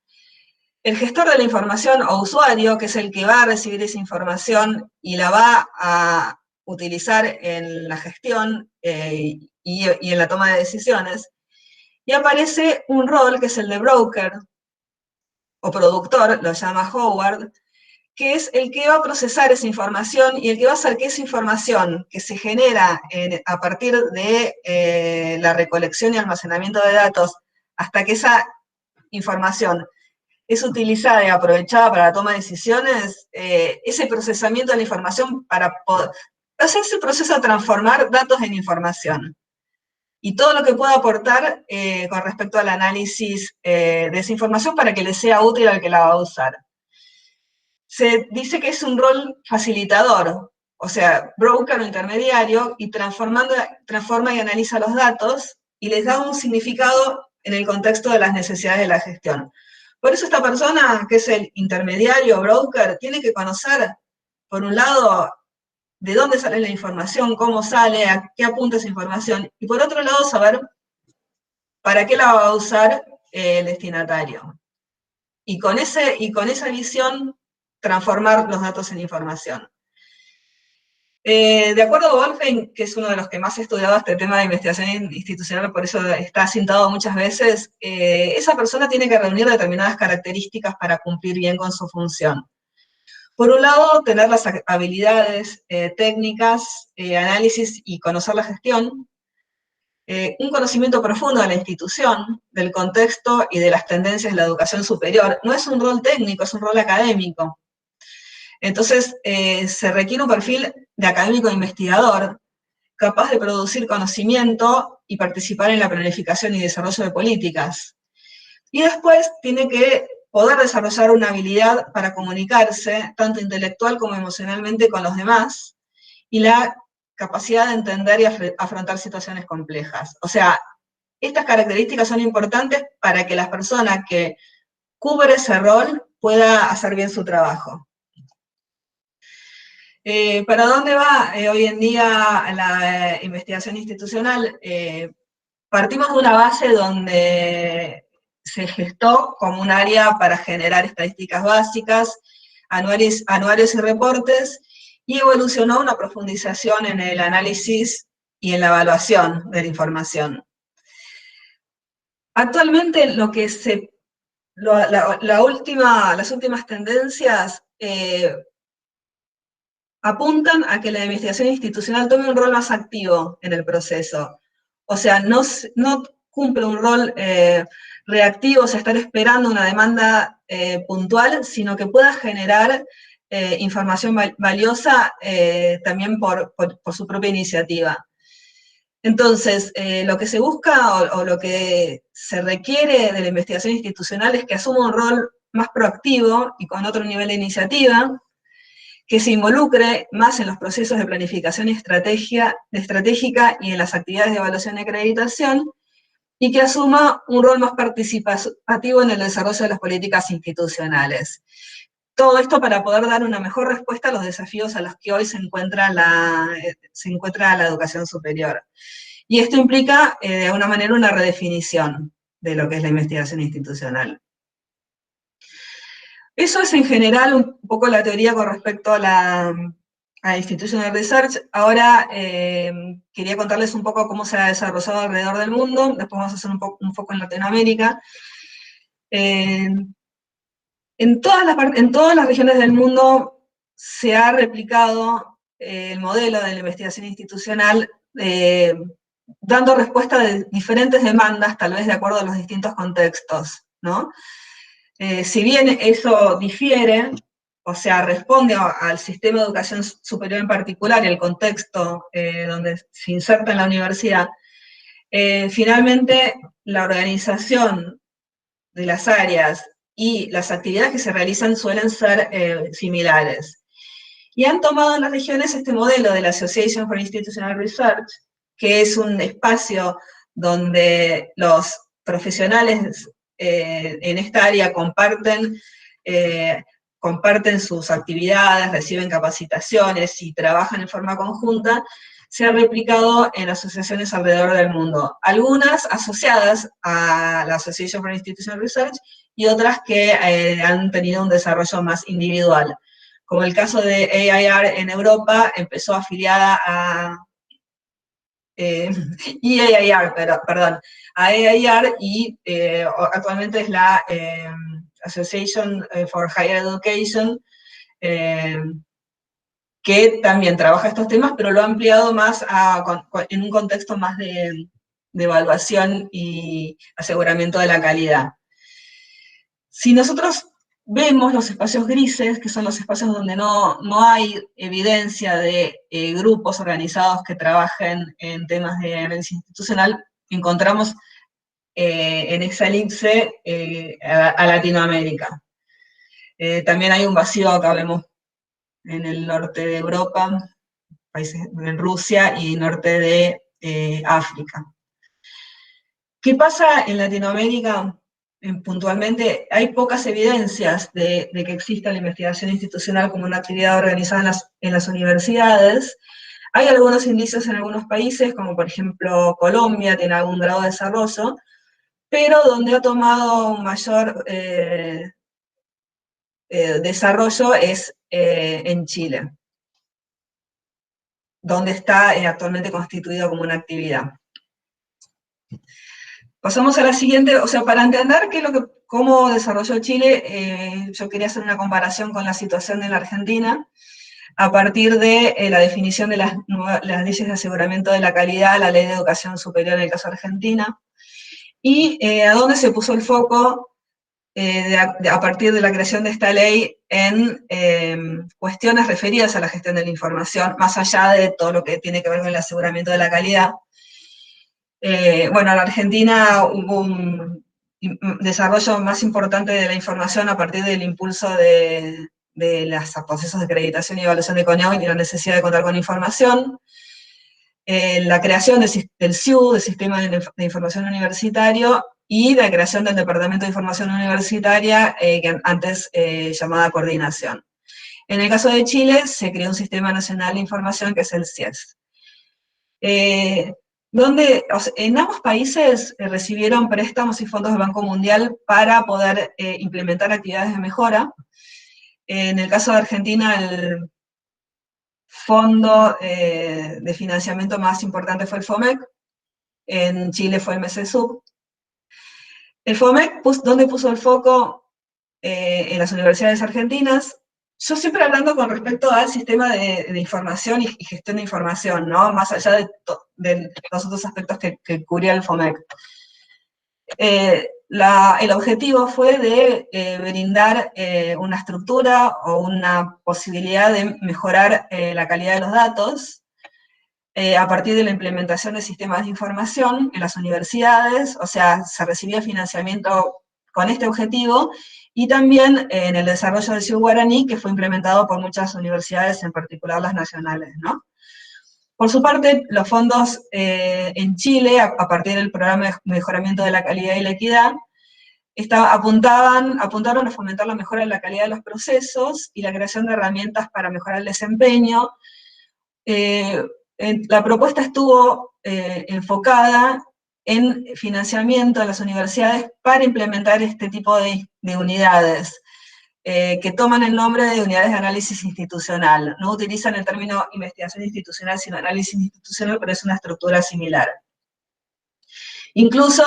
el gestor de la información o usuario, que es el que va a recibir esa información y la va a utilizar en la gestión y en la toma de decisiones, y aparece un rol que es el de broker o productor, lo llama Howard, que es el que va a procesar esa información y el que va a hacer que esa información que se genera a partir de la recolección y almacenamiento de datos hasta que esa información es utilizada y aprovechada para la toma de decisiones, ese procesamiento de la información para poder hacer ese proceso de transformar datos en información. Y todo lo que pueda aportar con respecto al análisis de esa información para que le sea útil al que la va a usar. Se dice que es un rol facilitador, o sea, broker o intermediario, y transforma y analiza los datos y les da un significado en el contexto de las necesidades de la gestión. Por eso esta persona, que es el intermediario, broker, tiene que conocer, por un lado, de dónde sale la información, cómo sale, a qué apunta esa información, y por otro lado, saber para qué la va a usar el destinatario. Y con esa visión transformar los datos en información. De acuerdo a Wolfgang, que es uno de los que más ha estudiado este tema de investigación institucional, por eso está citado muchas veces, esa persona tiene que reunir determinadas características para cumplir bien con su función. Por un lado, tener las habilidades técnicas, análisis y conocer la gestión, un conocimiento profundo de la institución, del contexto y de las tendencias de la educación superior. No es un rol técnico, es un rol académico. Entonces, se requiere un perfil de académico investigador, capaz de producir conocimiento y participar en la planificación y desarrollo de políticas. Y después tiene que poder desarrollar una habilidad para comunicarse, tanto intelectual como emocionalmente, con los demás, y la capacidad de entender y afrontar situaciones complejas. O sea, estas características son importantes para que la persona que cubre ese rol pueda hacer bien su trabajo. ¿Para dónde va hoy en día la investigación institucional? Partimos de una base donde se gestó como un área para generar estadísticas básicas, anuarios y reportes, y evolucionó una profundización en el análisis y en la evaluación de la información. Actualmente las últimas tendencias apuntan a que la investigación institucional tome un rol más activo en el proceso. O sea, no cumple un rol reactivo, o sea, estar esperando una demanda puntual, sino que pueda generar información valiosa también por su propia iniciativa. Entonces, lo que se busca o lo que se requiere de la investigación institucional es que asuma un rol más proactivo y con otro nivel de iniciativa, que se involucre más en los procesos de planificación estratégica y en las actividades de evaluación y acreditación, y que asuma un rol más participativo en el desarrollo de las políticas institucionales. Todo esto para poder dar una mejor respuesta a los desafíos a los que hoy se encuentra la educación superior. Y esto implica, de alguna manera, una redefinición de lo que es la investigación institucional. Eso es en general un poco la teoría con respecto a la Institutional Research. Ahora quería contarles un poco cómo se ha desarrollado alrededor del mundo, después vamos a hacer un foco en Latinoamérica. En todas las regiones del mundo se ha replicado el modelo de la investigación institucional, dando respuesta a diferentes demandas, tal vez de acuerdo a los distintos contextos, ¿no? Si bien eso difiere, o sea, responde al sistema de educación superior en particular y el contexto donde se inserta en la universidad, finalmente la organización de las áreas y las actividades que se realizan suelen ser similares. Y han tomado en las regiones este modelo de la Association for Institutional Research, que es un espacio donde los profesionales en esta área comparten sus actividades, reciben capacitaciones y trabajan en forma conjunta, se ha replicado en asociaciones alrededor del mundo. Algunas asociadas a la Association for Institutional Research y otras que han tenido un desarrollo más individual. Como el caso de AIR en Europa, empezó afiliada a AIR y actualmente es la Association for Higher Education, que también trabaja estos temas, pero lo ha ampliado más en un contexto más de evaluación y aseguramiento de la calidad. Si nosotros vemos los espacios grises, que son los espacios donde no hay evidencia de grupos organizados que trabajen en temas de análisis institucional, encontramos en esa elipse a Latinoamérica. También hay un vacío, acá vemos en el norte de Europa, países en Rusia y norte de África. ¿Qué pasa en Latinoamérica? Puntualmente, hay pocas evidencias de que exista la investigación institucional como una actividad organizada en las universidades. Hay algunos indicios en algunos países, como por ejemplo Colombia, tiene algún grado de desarrollo, pero donde ha tomado un mayor desarrollo es en Chile, donde está actualmente constituido como una actividad. Pasamos a la siguiente, o sea, para entender cómo desarrolló Chile, yo quería hacer una comparación con la situación en la Argentina, a partir de la definición de las leyes de aseguramiento de la calidad, la Ley de Educación Superior en el caso de Argentina, y a dónde se puso el foco a partir de la creación de esta ley en cuestiones referidas a la gestión de la información, más allá de todo lo que tiene que ver con el aseguramiento de la calidad. Bueno, en Argentina hubo un desarrollo más importante de la información a partir del impulso de los procesos de acreditación y evaluación de CONEOI y la necesidad de contar con información, la creación del SIU, del Sistema de Información Universitario, y la creación del Departamento de Información Universitaria, que antes llamada Coordinación. En el caso de Chile, se creó un Sistema Nacional de Información, que es el CIES. Donde en ambos países recibieron préstamos y fondos del Banco Mundial para poder implementar actividades de mejora. En el caso de Argentina, el fondo de financiamiento más importante fue el FOMEC, en Chile fue el MESESUB. El FOMEC, ¿dónde puso el foco? En las universidades argentinas. Yo siempre hablando con respecto al sistema de información y gestión de información, ¿no? Más allá de los otros aspectos que cubría el FOMEC. El objetivo fue de brindar una estructura o una posibilidad de mejorar la calidad de los datos a partir de la implementación de sistemas de información en las universidades, o sea, se recibía financiamiento con este objetivo, y también en el desarrollo del SIU Guaraní, que fue implementado por muchas universidades, en particular las nacionales, ¿no? Por su parte, los fondos en Chile, a partir del programa de mejoramiento de la calidad y la equidad, apuntaron a fomentar la mejora de la calidad de los procesos y la creación de herramientas para mejorar el desempeño. La propuesta estuvo enfocada en financiamiento de las universidades para implementar este tipo de unidades, que toman el nombre de unidades de análisis institucional. No utilizan el término investigación institucional, sino análisis institucional, pero es una estructura similar. Incluso,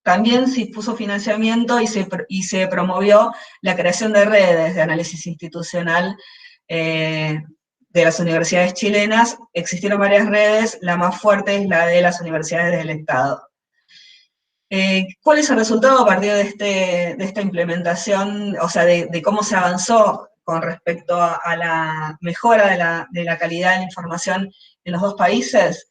también se puso financiamiento y se promovió la creación de redes de análisis institucional de las universidades chilenas. Existieron varias redes, la más fuerte es la de las universidades del Estado. ¿Cuál es el resultado a partir de esta implementación, o sea, de cómo se avanzó con respecto a la mejora de la calidad de la información en los dos países?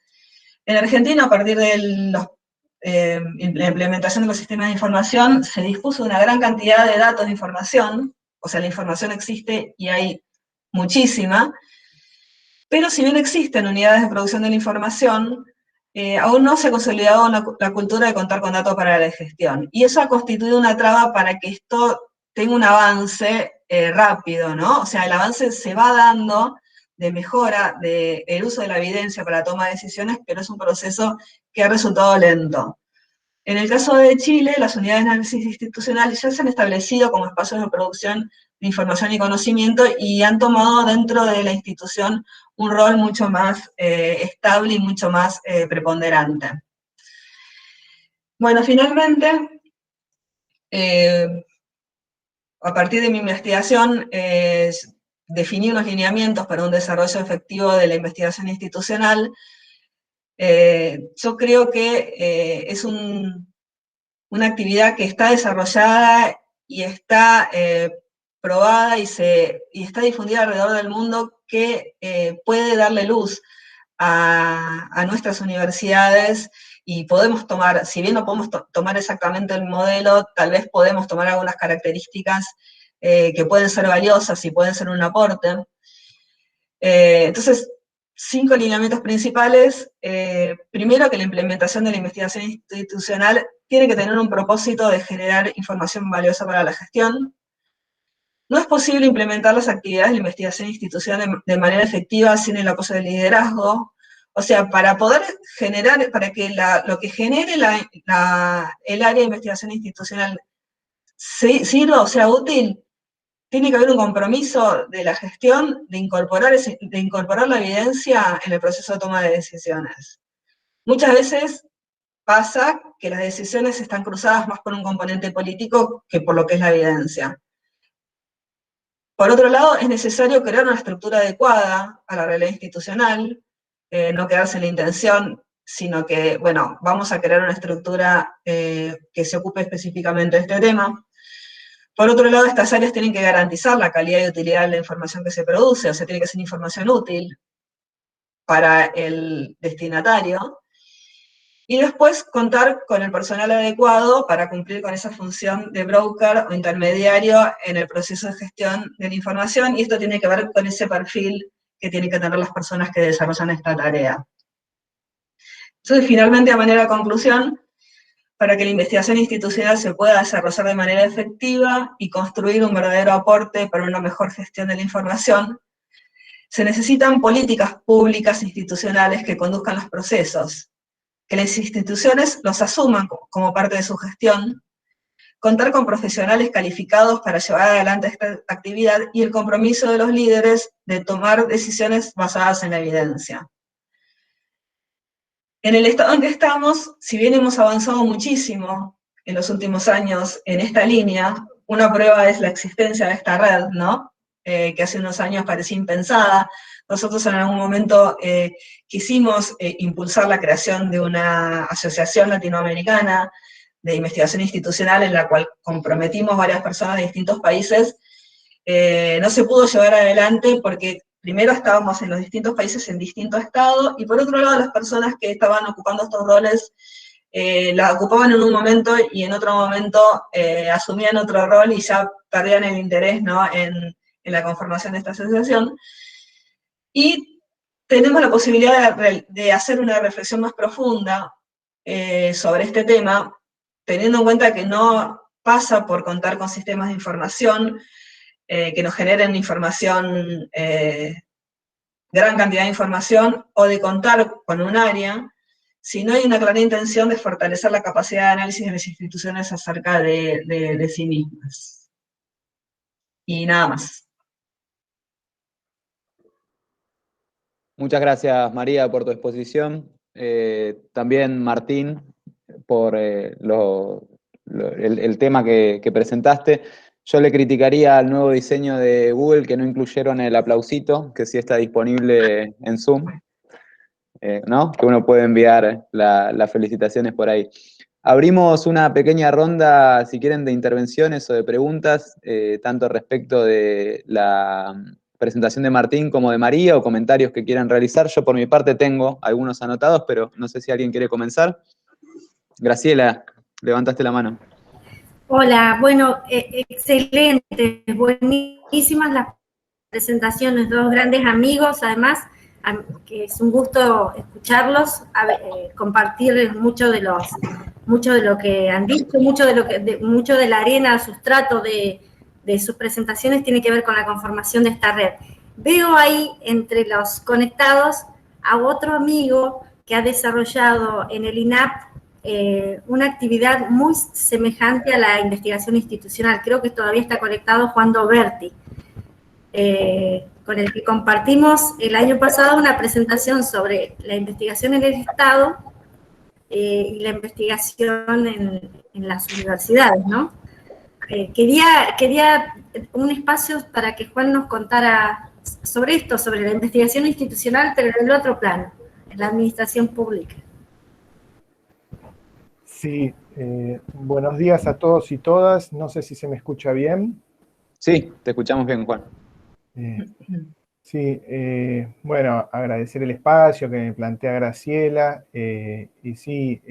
En Argentina, a partir de la implementación de los sistemas de información, se dispuso una gran cantidad de datos de información, o sea, la información existe y hay muchísima, pero si bien existen unidades de producción de la información, aún no se ha consolidado la cultura de contar con datos para la gestión. Y eso ha constituido una traba para que esto tenga un avance rápido, ¿no? O sea, el avance se va dando de mejora del uso de la evidencia para la toma de decisiones, pero es un proceso que ha resultado lento. En el caso de Chile, las unidades de análisis institucional ya se han establecido como espacios de producción de información y conocimiento y han tomado dentro de la institución un rol mucho más estable y mucho más preponderante. Bueno, finalmente, a partir de mi investigación, definí unos lineamientos para un desarrollo efectivo de la investigación institucional. Yo creo que es una actividad que está desarrollada y está probada y está difundida alrededor del mundo, que puede darle luz a nuestras universidades, y podemos tomar, si bien no podemos tomar exactamente el modelo, tal vez podemos tomar algunas características que pueden ser valiosas y pueden ser un aporte. Entonces, 5 lineamientos principales. Primero, que la implementación de la investigación institucional tiene que tener un propósito de generar información valiosa para la gestión. No es posible implementar las actividades de investigación institucional de manera efectiva sin el apoyo del liderazgo. O sea, para poder generar, para que lo que genere el área de investigación institucional sirva o sea útil, tiene que haber un compromiso de la gestión de incorporar la evidencia en el proceso de toma de decisiones. Muchas veces pasa que las decisiones están cruzadas más por un componente político que por lo que es la evidencia. Por otro lado, es necesario crear una estructura adecuada a la realidad institucional, no quedarse en la intención, sino que, bueno, vamos a crear una estructura que se ocupe específicamente de este tema. Por otro lado, estas áreas tienen que garantizar la calidad y utilidad de la información que se produce, o sea, tiene que ser información útil para el destinatario, y después contar con el personal adecuado para cumplir con esa función de broker o intermediario en el proceso de gestión de la información, y esto tiene que ver con ese perfil que tienen que tener las personas que desarrollan esta tarea. Entonces, finalmente, a manera de conclusión, para que la investigación institucional se pueda desarrollar de manera efectiva y construir un verdadero aporte para una mejor gestión de la información, se necesitan políticas públicas institucionales que conduzcan los procesos, que las instituciones los asuman como parte de su gestión, contar con profesionales calificados para llevar adelante esta actividad y el compromiso de los líderes de tomar decisiones basadas en la evidencia. En el estado en que estamos, si bien hemos avanzado muchísimo en los últimos años en esta línea, una prueba es la existencia de esta red, ¿no? Que hace unos años parecía impensada. Nosotros en algún momento quisimos impulsar la creación de una asociación latinoamericana de investigación institucional en la cual comprometimos varias personas de distintos países. No se pudo llevar adelante porque primero estábamos en los distintos países en distinto estado, y por otro lado las personas que estaban ocupando estos roles la ocupaban en un momento y en otro momento asumían otro rol y ya perdían el interés, ¿no?, en la conformación de esta asociación. Y tenemos la posibilidad de hacer una reflexión más profunda sobre este tema, teniendo en cuenta que no pasa por contar con sistemas de información que nos generen información, gran cantidad de información, o de contar con un área, sino hay una clara intención de fortalecer la capacidad de análisis de las instituciones acerca de sí mismas. Y nada más. Muchas gracias, María, por tu exposición. También, Martín, por el tema que presentaste. Yo le criticaría al nuevo diseño de Google que no incluyeron el aplausito, que sí está disponible en Zoom, ¿no? Que uno puede enviar las felicitaciones por ahí. Abrimos una pequeña ronda, si quieren, de intervenciones o de preguntas, tanto respecto de la presentación de Martín como de María, o comentarios que quieran realizar. Yo por mi parte tengo algunos anotados, pero no sé si alguien quiere comenzar. Graciela, levantaste la mano. Hola, bueno, excelente, buenísimas las presentaciones, dos grandes amigos, además, que es un gusto escucharlos, compartir mucho de lo que han dicho, mucho de la arena, sustrato de sus presentaciones tiene que ver con la conformación de esta red. Veo ahí entre los conectados a otro amigo que ha desarrollado en el INAP una actividad muy semejante a la investigación institucional. Creo que todavía está conectado Juan Doberti, con el que compartimos el año pasado una presentación sobre la investigación en el Estado y la investigación en las universidades, ¿no? Quería un espacio para que Juan nos contara sobre esto, sobre la investigación institucional, pero en el otro plano, en la administración pública. Sí, buenos días a todos y todas. No sé si se me escucha bien. Sí, te escuchamos bien, Juan. Sí, bueno, agradecer el espacio que me plantea Graciela. Y sí,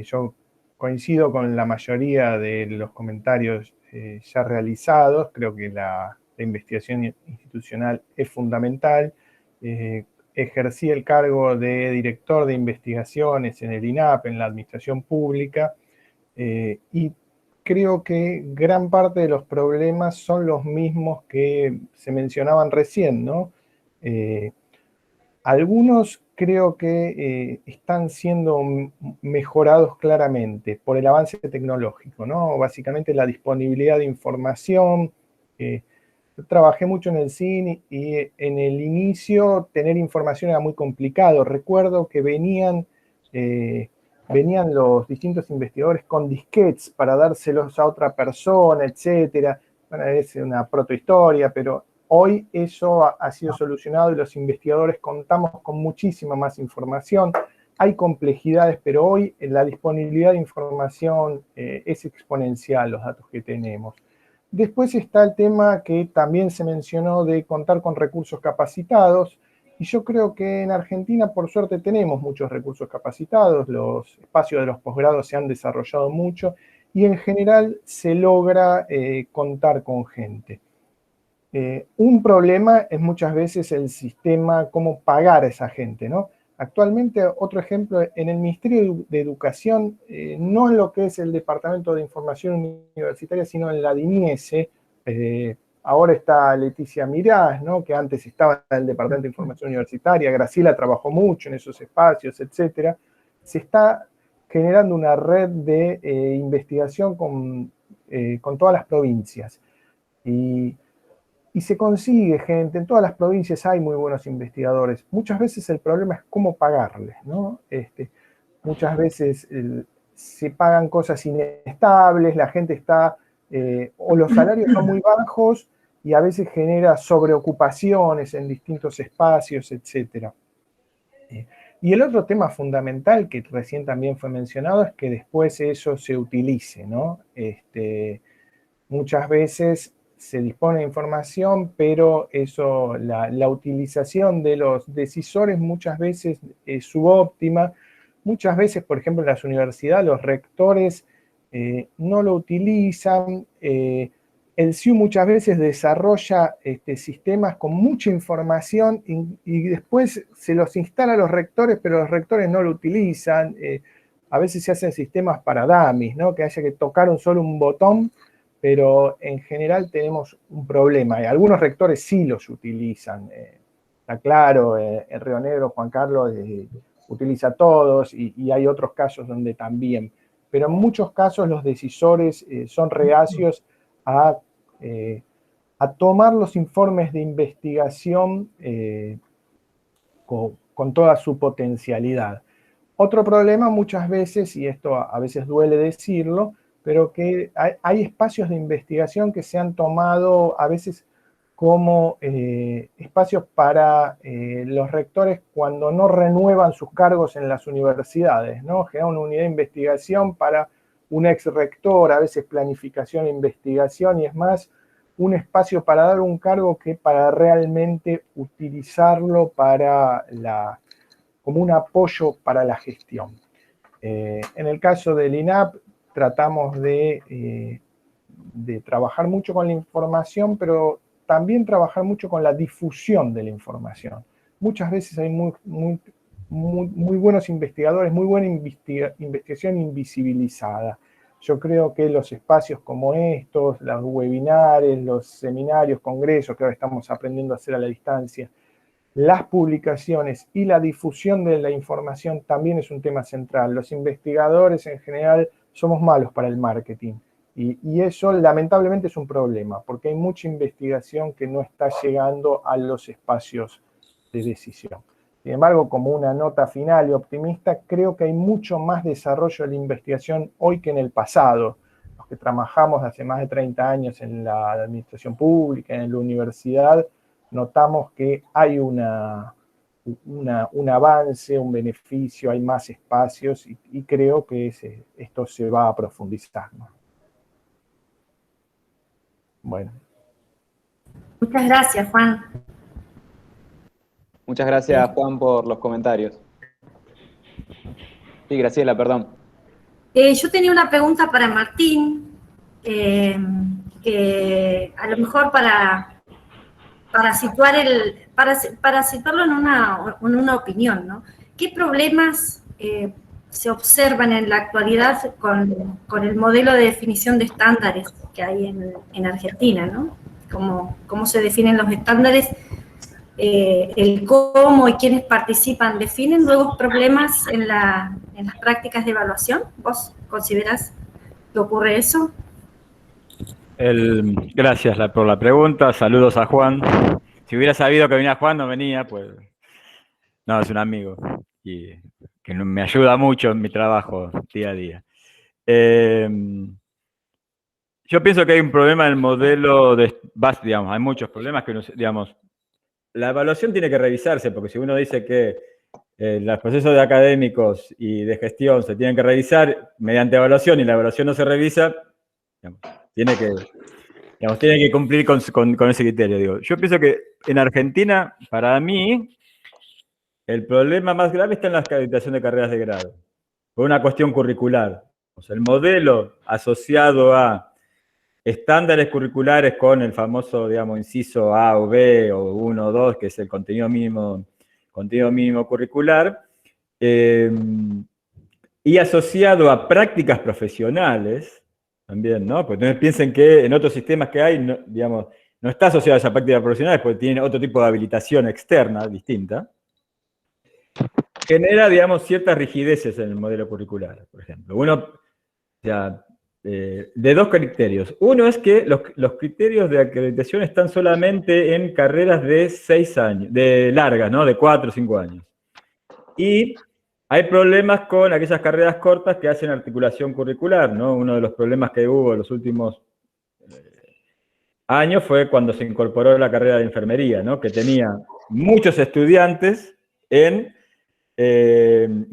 yo coincido con la mayoría de los comentarios ya realizados. Creo que la investigación institucional es fundamental. Ejercí el cargo de director de investigaciones en el INAP, en la administración pública, y creo que gran parte de los problemas son los mismos que se mencionaban recién, ¿no? Algunos creo que están siendo mejorados claramente por el avance tecnológico, ¿no? Básicamente la disponibilidad de información. Yo trabajé mucho en el cine y en el inicio tener información era muy complicado. Recuerdo que venían los distintos investigadores con disquetes para dárselos a otra persona, etcétera. Bueno, es una protohistoria, pero hoy eso ha sido solucionado y los investigadores contamos con muchísima más información. Hay complejidades, pero hoy la disponibilidad de información es exponencial, los datos que tenemos. Después está el tema que también se mencionó de contar con recursos capacitados, y yo creo que en Argentina, por suerte, tenemos muchos recursos capacitados, los espacios de los posgrados se han desarrollado mucho, y en general se logra contar con gente. Un problema es muchas veces el sistema, cómo pagar a esa gente, ¿no? Actualmente, otro ejemplo, en el Ministerio de Educación, no en lo que es el Departamento de Información Universitaria, sino en la DINIESE, ahora está Leticia Mirás, ¿no? Que antes estaba en el Departamento de Información Universitaria, Graciela trabajó mucho en esos espacios, etcétera. Se está generando una red de investigación con todas las provincias. Y se consigue gente, en todas las provincias hay muy buenos investigadores. Muchas veces el problema es cómo pagarles, ¿no? Muchas veces se pagan cosas inestables, la gente está, o los salarios son muy bajos y a veces genera sobreocupaciones en distintos espacios, etc. Y el otro tema fundamental que recién también fue mencionado es que después eso se utilice, ¿no? Muchas veces se dispone de información, pero eso, la utilización de los decisores muchas veces es subóptima. Muchas veces, por ejemplo, en las universidades, los rectores no lo utilizan. El CIU muchas veces desarrolla sistemas con mucha información y después se los instala a los rectores, pero los rectores no lo utilizan. A veces se hacen sistemas para dummies, ¿no? Que haya que tocar solo un botón, pero en general tenemos un problema. Algunos rectores sí los utilizan. Está claro, en Río Negro, Juan Carlos utiliza todos y hay otros casos donde también. Pero en muchos casos los decisores son reacios a tomar los informes de investigación con toda su potencialidad. Otro problema muchas veces, y esto a veces duele decirlo, pero que hay espacios de investigación que se han tomado a veces como espacios para los rectores cuando no renuevan sus cargos en las universidades, ¿no? Generar una unidad de investigación para un ex rector, a veces planificación e investigación, y es más un espacio para dar un cargo que para realmente utilizarlo para como un apoyo para la gestión. En el caso del INAP, tratamos de trabajar mucho con la información, pero también trabajar mucho con la difusión de la información. Muchas veces hay muy buenos investigadores, muy buena investigación invisibilizada. Yo creo que los espacios como estos, los webinares, los seminarios, congresos que ahora estamos aprendiendo a hacer a la distancia, las publicaciones y la difusión de la información también es un tema central. Los investigadores en general somos malos para el marketing y eso lamentablemente es un problema porque hay mucha investigación que no está llegando a los espacios de decisión. Sin embargo, como una nota final y optimista, creo que hay mucho más desarrollo de la investigación hoy que en el pasado. Los que trabajamos hace más de 30 años en la administración pública, en la universidad, notamos que hay un avance, un beneficio, hay más espacios y creo que esto se va a profundizar, ¿no? Bueno. Muchas gracias, Juan. Muchas gracias, Juan, por los comentarios. Sí, Graciela, perdón. Yo tenía una pregunta para Martín, que a lo mejor para situarlo en una opinión, ¿no? ¿Qué problemas se observan en la actualidad con el modelo de definición de estándares que hay en Argentina, ¿no? ¿Cómo se definen los estándares el cómo y quiénes participan, ¿definen luego problemas en las prácticas de evaluación? ¿Vos considerás que ocurre eso? Gracias por la pregunta, saludos a Juan. Si hubiera sabido que venía Juan, no venía, pues no, es un amigo y que me ayuda mucho en mi trabajo día a día. Yo pienso que hay un problema en el modelo digamos, hay muchos problemas que, digamos, la evaluación tiene que revisarse, porque si uno dice que los procesos de académicos y de gestión se tienen que revisar mediante evaluación y la evaluación no se revisa, digamos, tiene que cumplir con ese criterio. Digo. Yo pienso que en Argentina, para mí, el problema más grave está en la acreditación de carreras de grado, por una cuestión curricular. O sea, el modelo asociado a estándares curriculares con el famoso, digamos, inciso A o B o 1 o 2, que es el contenido mínimo curricular, y asociado a prácticas profesionales, también, ¿no? Porque entonces piensen que en otros sistemas que hay, no, digamos, no está asociado a esas prácticas profesionales porque tienen otro tipo de habilitación externa, distinta, genera, digamos, ciertas rigideces en el modelo curricular, por ejemplo. Uno, ya, de dos criterios. Uno es que los criterios de acreditación están solamente en carreras de 6 años, de largas, ¿no? De 4 o 5 años. Y hay problemas con aquellas carreras cortas que hacen articulación curricular, ¿no? Uno de los problemas que hubo en los últimos años fue cuando se incorporó la carrera de enfermería, ¿no? Que tenía muchos estudiantes en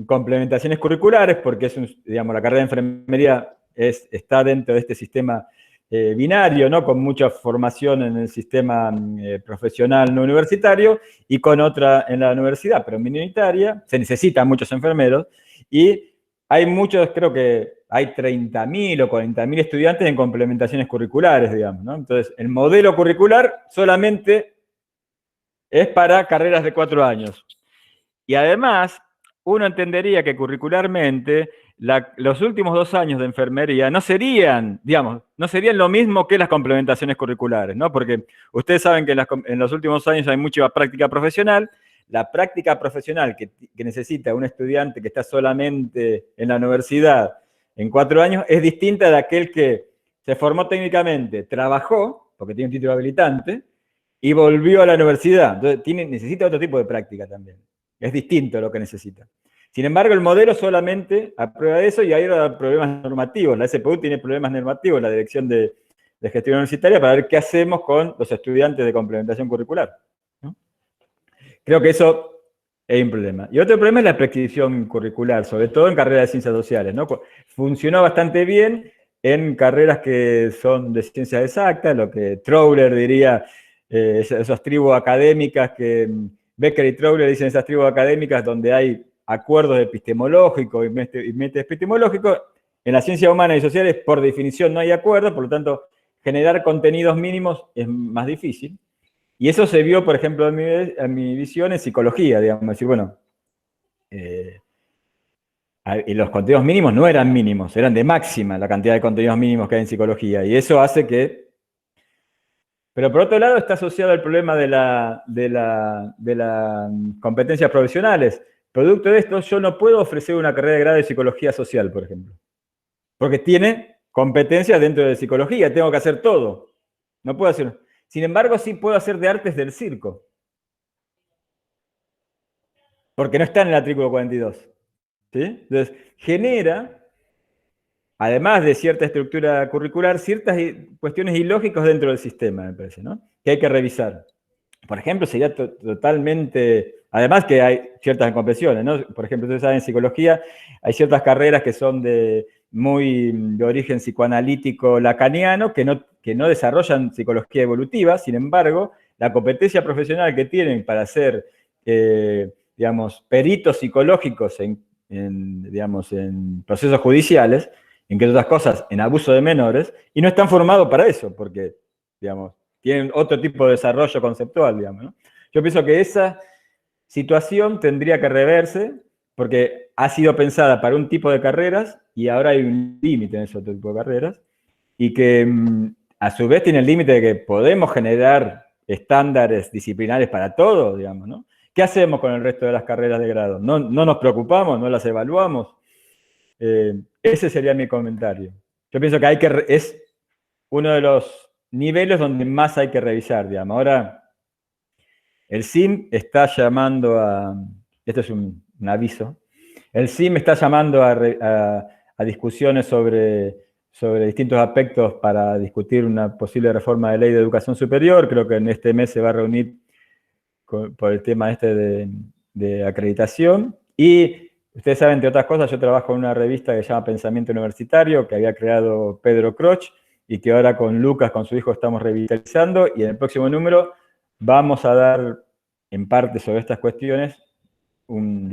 complementaciones curriculares, porque es digamos, la carrera de enfermería está dentro de este sistema binario, ¿no? Con mucha formación en el sistema profesional no universitario y con otra en la universidad, pero minoritaria. Se necesitan muchos enfermeros y hay muchos, creo que hay 30.000 o 40.000 estudiantes en complementaciones curriculares, digamos, ¿no? Entonces, el modelo curricular solamente es para carreras de 4 años. Y además, uno entendería que curricularmente los últimos 2 años de enfermería no serían, digamos, no serían lo mismo que las complementaciones curriculares, ¿no? Porque ustedes saben que en los últimos años hay mucha práctica profesional. La práctica profesional que necesita un estudiante que está solamente en la universidad en 4 años es distinta de aquel que se formó técnicamente, trabajó, porque tiene un título habilitante, y volvió a la universidad. Entonces necesita otro tipo de práctica también. Es distinto lo que necesita. Sin embargo, el modelo solamente aprueba eso y hay problemas normativos. La SPU tiene problemas normativos, la Dirección de Gestión Universitaria, para ver qué hacemos con los estudiantes de complementación curricular, ¿no? Creo que eso es un problema. Y otro problema es la prescripción curricular, sobre todo en carreras de ciencias sociales, ¿no? Funcionó bastante bien en carreras que son de ciencias exactas, lo que Troller diría, esas tribus académicas que Becker y Troller dicen, esas tribus académicas donde hay acuerdos epistemológicos y métodos epistemológicos. En las ciencias humanas y sociales, por definición, no hay acuerdos, por lo tanto, generar contenidos mínimos es más difícil. Y eso se vio, por ejemplo, en mi visión en psicología, digamos, decir, bueno, y los contenidos mínimos no eran mínimos, eran de máxima la cantidad de contenidos mínimos que hay en psicología, y eso hace que... Pero por otro lado está asociado al problema de las competencias profesionales. Producto de esto, yo no puedo ofrecer una carrera de grado de psicología social, por ejemplo, porque tiene competencias dentro de psicología, tengo que hacer todo. No puedo hacer... Sin embargo, sí puedo hacer de artes del circo, porque no está en el artículo 42. ¿Sí? Entonces, genera, además de cierta estructura curricular, ciertas cuestiones ilógicas dentro del sistema, me parece, ¿no? Que hay que revisar. Por ejemplo, sería totalmente... Además que hay ciertas incomprensiones, ¿no? Por ejemplo, ustedes saben, en psicología hay ciertas carreras que son de origen psicoanalítico lacaniano, que no desarrollan psicología evolutiva. Sin embargo, la competencia profesional que tienen para ser, digamos, peritos psicológicos en procesos judiciales, en que otras cosas, en abuso de menores, y no están formados para eso, porque, digamos, tienen otro tipo de desarrollo conceptual, digamos, ¿no? Yo pienso que esa situación tendría que reverse, porque ha sido pensada para un tipo de carreras y ahora hay un límite en ese otro tipo de carreras, y que a su vez tiene el límite de que podemos generar estándares disciplinares para todo, digamos, ¿no? ¿Qué hacemos con el resto de las carreras de grado? ¿No nos preocupamos? ¿No las evaluamos? Ese sería mi comentario. Yo pienso que es uno de los niveles donde más hay que revisar, digamos. Ahora, el CIM está llamando esto es un aviso, el CIM está llamando a discusiones sobre distintos aspectos para discutir una posible reforma de ley de educación superior. Creo que en este mes se va a reunir por el tema de acreditación. Y ustedes saben, entre otras cosas, yo trabajo en una revista que se llama Pensamiento Universitario, que había creado Pedro Croch, y que ahora con Lucas, con su hijo, estamos revitalizando, y en el próximo número vamos a dar, en parte sobre estas cuestiones, un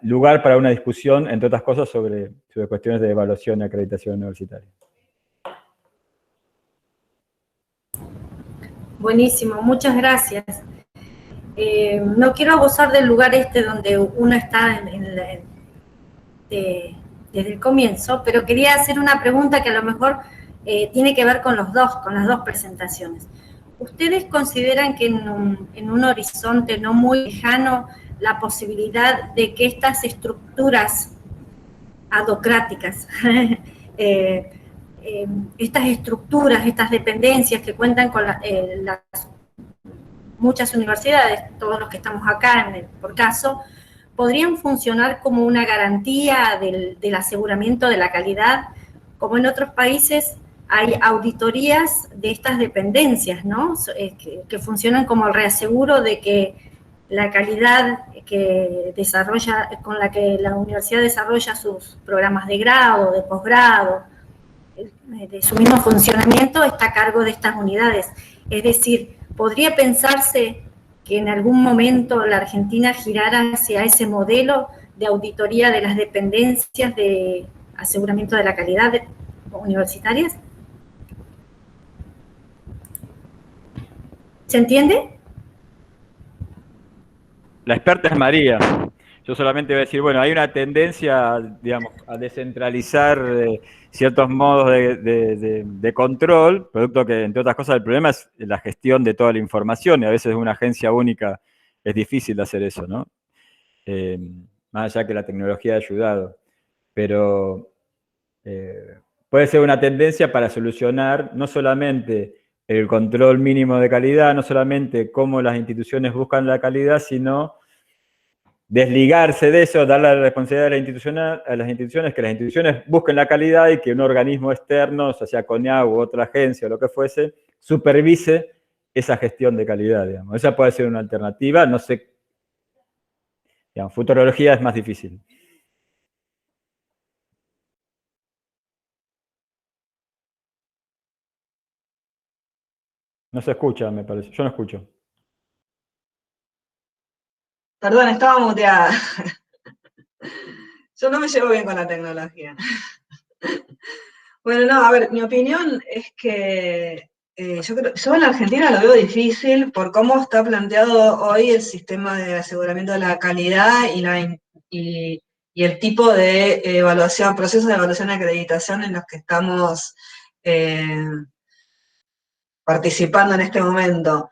lugar para una discusión, entre otras cosas, sobre cuestiones de evaluación y acreditación universitaria. Buenísimo, muchas gracias. No quiero abusar del lugar donde uno está desde el comienzo, pero quería hacer una pregunta que a lo mejor tiene que ver con las dos presentaciones. ¿Ustedes consideran que en un horizonte no muy lejano la posibilidad de que estas estructuras adocráticas, estas estructuras, estas dependencias que cuentan con las muchas universidades, todos los que estamos acá por caso, podrían funcionar como una garantía del aseguramiento de la calidad? Como en otros países hay auditorías de estas dependencias, ¿no? Que funcionan como el reaseguro de que la calidad con la que la universidad desarrolla sus programas de grado, de posgrado, de su mismo funcionamiento, está a cargo de estas unidades. Es decir, ¿podría pensarse que en algún momento la Argentina girara hacia ese modelo de auditoría de las dependencias de aseguramiento de la calidad universitarias? ¿Se entiende? La experta es María. Yo solamente voy a decir, bueno, hay una tendencia, digamos, a descentralizar ciertos modos de control, producto que, entre otras cosas, el problema es la gestión de toda la información, y a veces una agencia única es difícil de hacer eso, ¿no? Más allá que la tecnología ha ayudado. Pero puede ser una tendencia para solucionar no solamente el control mínimo de calidad, no solamente cómo las instituciones buscan la calidad, sino desligarse de eso, darle la responsabilidad a las instituciones, que las instituciones busquen la calidad y que un organismo externo, ya sea CONIAU u otra agencia o lo que fuese, supervise esa gestión de calidad, digamos. Esa puede ser una alternativa, no sé, digamos, futurología es más difícil. No se escucha, me parece. Yo no escucho. Perdón, estaba muteada. Yo no me llevo bien con la tecnología. Bueno, no, a ver, mi opinión es que yo en la Argentina lo veo difícil por cómo está planteado hoy el sistema de aseguramiento de la calidad y el tipo de evaluación, procesos de evaluación y acreditación en los que estamos participando en este momento.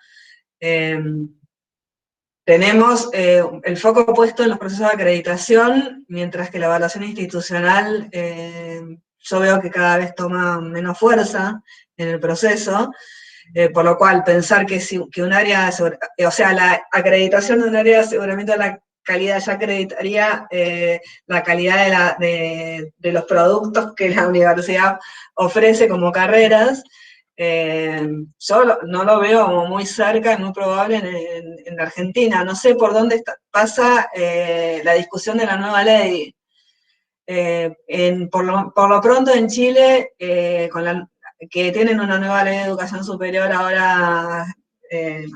Tenemos el foco puesto en los procesos de acreditación, mientras que la evaluación institucional yo veo que cada vez toma menos fuerza en el proceso, por lo cual pensar que un área, o sea, la acreditación de un área de aseguramiento de la calidad ya acreditaría la calidad de los productos que la universidad ofrece como carreras. Yo no lo veo como muy cerca, muy probable en la Argentina. No sé por dónde pasa la discusión de la nueva ley. Por lo pronto en Chile, que tienen una nueva ley de educación superior ahora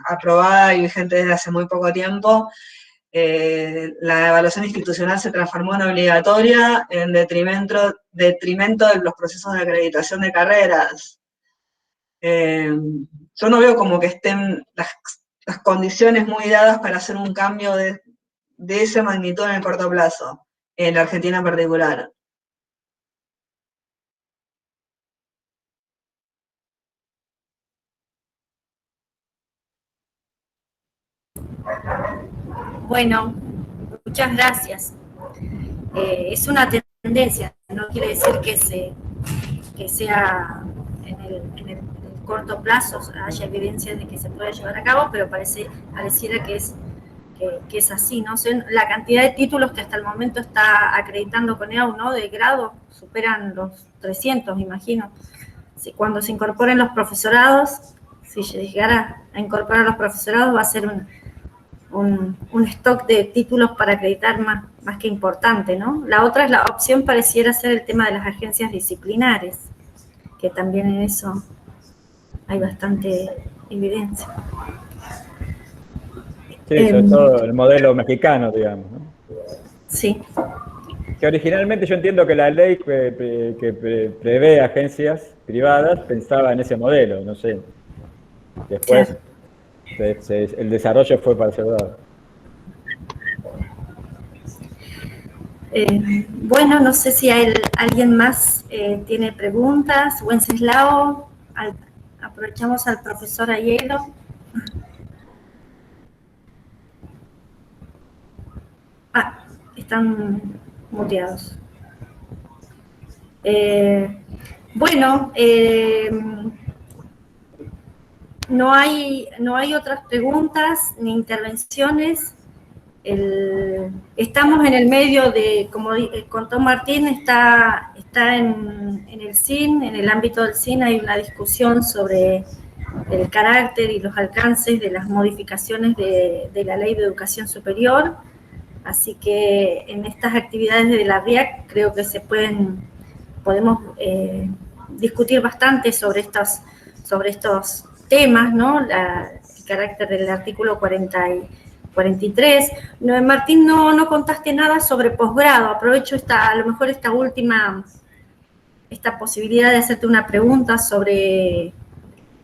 aprobada y vigente desde hace muy poco tiempo, la evaluación institucional se transformó en obligatoria en detrimento de los procesos de acreditación de carreras. Yo no veo como que estén las condiciones muy dadas para hacer un cambio de esa magnitud en el corto plazo, en la Argentina en particular. Bueno, muchas gracias. Es una tendencia, no quiere decir que sea en el corto plazo haya evidencia de que se pueda llevar a cabo, pero pareciera que es así, ¿no? La cantidad de títulos que hasta el momento está acreditando CONEAU, ¿no?, de grado, superan los 300, imagino. Cuando se incorporen los profesorados, si se llegara a incorporar los profesorados, va a ser un stock de títulos para acreditar más que importante, ¿no? La otra es la opción, pareciera ser el tema de las agencias disciplinares, que también en eso hay bastante evidencia. Sí, sobre todo el modelo mexicano, digamos, ¿no? Sí. Que originalmente yo entiendo que la ley que prevé agencias privadas pensaba en ese modelo, no sé. Después Claro. el desarrollo fue para ese lado. Bueno, no sé si alguien más tiene preguntas. Wenceslao, aprovechamos al profesor Ayelo. Están muteados. Bueno, no hay otras preguntas ni intervenciones. Estamos en el medio de, como contó Martín, está en el CIN, en el ámbito del CIN hay una discusión sobre el carácter y los alcances de las modificaciones de la Ley de Educación Superior. Así que en estas actividades de la RIAC creo que podemos discutir bastante sobre estos temas, ¿no? El carácter del artículo 43. No, Martín, no contaste nada sobre posgrado. Aprovecho a lo mejor esta posibilidad de hacerte una pregunta sobre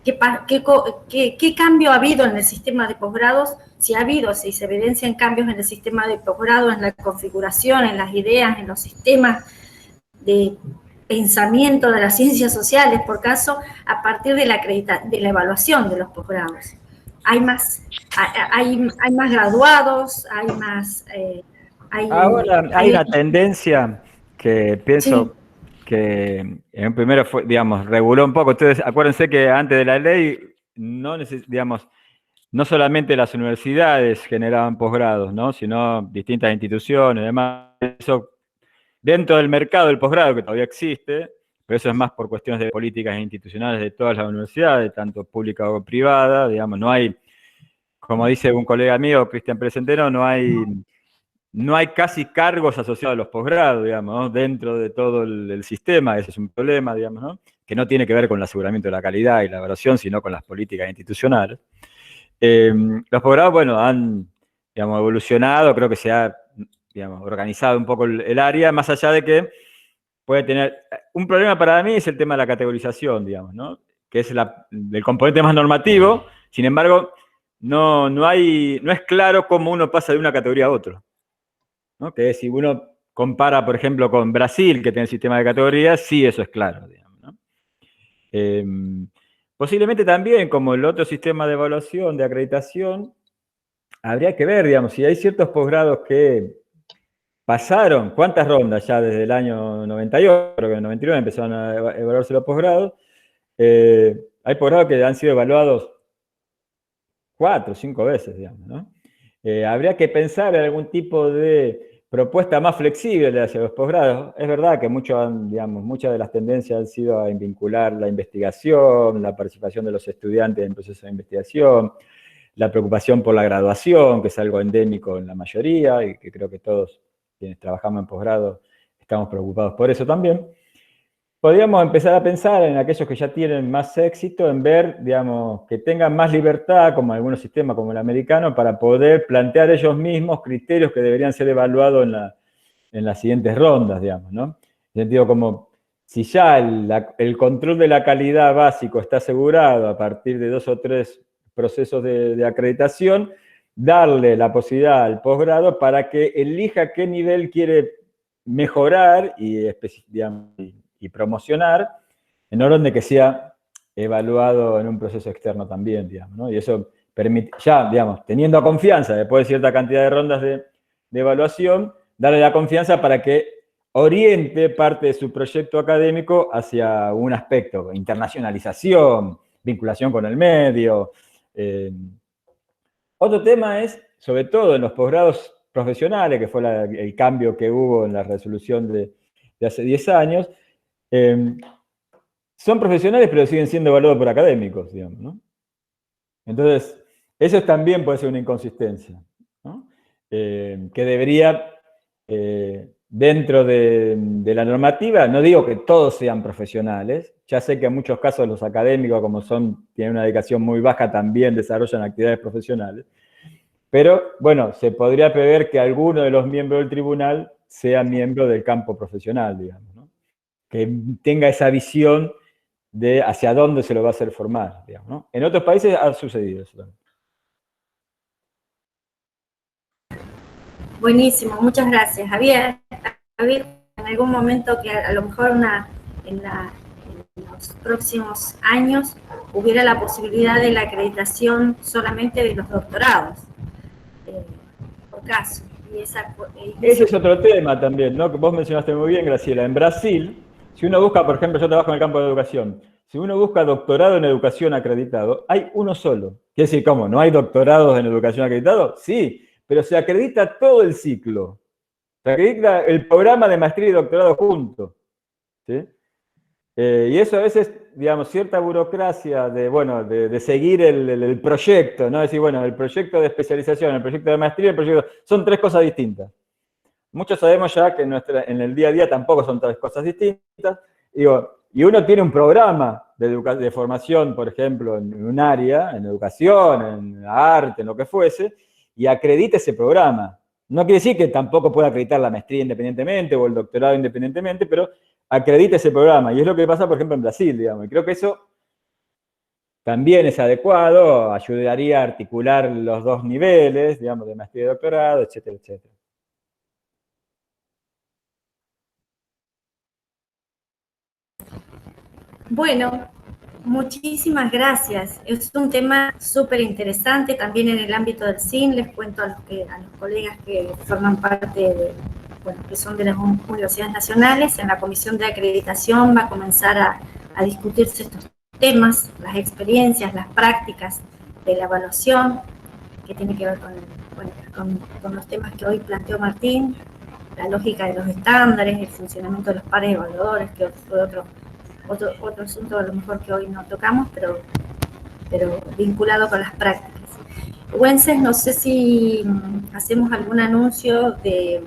qué cambio ha habido en el sistema de posgrados, si se evidencian cambios en el sistema de posgrado, en la configuración, en las ideas, en los sistemas de pensamiento de las ciencias sociales, por caso, a partir de la evaluación de los posgrados. Hay más graduados, hay más... Ahora hay una tendencia que pienso... Sí. Que en primero fue, digamos, reguló un poco. Ustedes acuérdense que antes de la ley, no solamente las universidades generaban posgrados, ¿no?, sino distintas instituciones, además, eso dentro del mercado del posgrado, que todavía existe, pero eso es más por cuestiones de políticas institucionales de todas las universidades, tanto públicas como privadas, digamos, no hay, como dice un colega mío, Cristian Presentero, no hay casi cargos asociados a los posgrados, digamos, ¿no?, dentro de todo el sistema. Ese es un problema, digamos, ¿no?, que no tiene que ver con el aseguramiento de la calidad y la evaluación, sino con las políticas institucionales. Los posgrados, bueno, han, digamos, evolucionado, creo que se ha, digamos, organizado un poco el área, más allá de que puede tener... Un problema para mí es el tema de la categorización, digamos, ¿no?, que es el componente más normativo. Sin embargo, no es claro cómo uno pasa de una categoría a otra, ¿no?, que si uno compara, por ejemplo, con Brasil, que tiene el sistema de categorías, sí, eso es claro, digamos, ¿no? Posiblemente también, como el otro sistema de evaluación, de acreditación, habría que ver, digamos, si hay ciertos posgrados que pasaron, ¿cuántas rondas ya desde el año 98? Creo que en el 99 empezaron a evaluarse los posgrados. Hay posgrados que han sido evaluados 4 o 5 veces, digamos, ¿no? Habría que pensar en algún tipo de propuesta más flexible hacia los posgrados. Es verdad que muchas de las tendencias han sido a vincular la investigación, la participación de los estudiantes en procesos de investigación, la preocupación por la graduación, que es algo endémico en la mayoría, y que creo que todos quienes trabajamos en posgrado estamos preocupados por eso también. Podríamos empezar a pensar en aquellos que ya tienen más éxito, en ver, digamos, que tengan más libertad, como algunos sistemas como el americano, para poder plantear ellos mismos criterios que deberían ser evaluados en las siguientes rondas, digamos, ¿no? En el sentido como, si ya el control de la calidad básico está asegurado a partir de 2 o 3 procesos de acreditación, darle la posibilidad al posgrado para que elija qué nivel quiere mejorar y promocionar, en orden de que sea evaluado en un proceso externo también, digamos, ¿no? Y eso ya, digamos, teniendo confianza después de cierta cantidad de rondas de evaluación, darle la confianza para que oriente parte de su proyecto académico hacia un aspecto, internacionalización, vinculación con el medio. Otro tema es, sobre todo en los posgrados profesionales, que fue el cambio que hubo en la resolución de hace 10 años, son profesionales pero siguen siendo evaluados por académicos, digamos, ¿no? Entonces, eso también puede ser una inconsistencia, ¿no? Que debería, dentro de la normativa, no digo que todos sean profesionales, ya sé que en muchos casos los académicos, como tienen una dedicación muy baja, también desarrollan actividades profesionales, pero, bueno, se podría prever que alguno de los miembros del tribunal sea miembro del campo profesional, digamos, ¿no? Que tenga esa visión de hacia dónde se lo va a hacer formar, digamos, ¿no? En otros países ha sucedido eso también. Buenísimo, muchas gracias. Había en algún momento que a lo mejor en los próximos años hubiera la posibilidad de la acreditación solamente de los doctorados, por caso. Ese es otro tema también, ¿no? Que vos mencionaste muy bien, Graciela. En Brasil, si uno busca, por ejemplo, yo trabajo en el campo de educación, si uno busca doctorado en educación acreditado, hay uno solo. Quiere decir, ¿cómo? ¿No hay doctorados en educación acreditado? Sí, pero se acredita todo el ciclo. Se acredita el programa de maestría y doctorado juntos, ¿sí? Y eso a veces, digamos, cierta burocracia de seguir el proyecto, ¿no? Es decir, bueno, el proyecto de especialización, el proyecto de maestría, son tres cosas distintas. Muchos sabemos ya que en el día a día tampoco son tres cosas distintas. Y uno tiene un programa de formación, por ejemplo, en un área, en educación, en arte, en lo que fuese, y acredita ese programa. No quiere decir que tampoco pueda acreditar la maestría independientemente o el doctorado independientemente, pero acredita ese programa. Y es lo que pasa, por ejemplo, en Brasil, digamos. Y creo que eso también es adecuado, ayudaría a articular los dos niveles, digamos, de maestría y doctorado, etcétera, etcétera. Bueno, muchísimas gracias. Es un tema súper interesante también en el ámbito del CIN. Les cuento a los colegas que forman parte que son de las universidades nacionales. En la comisión de acreditación va a comenzar a discutirse estos temas, las experiencias, las prácticas de la evaluación, que tiene que ver con los temas que hoy planteó Martín, la lógica de los estándares, el funcionamiento de los pares evaluadores, que fue otro asunto a lo mejor que hoy no tocamos, pero vinculado con las prácticas. Wences, no sé si hacemos algún anuncio de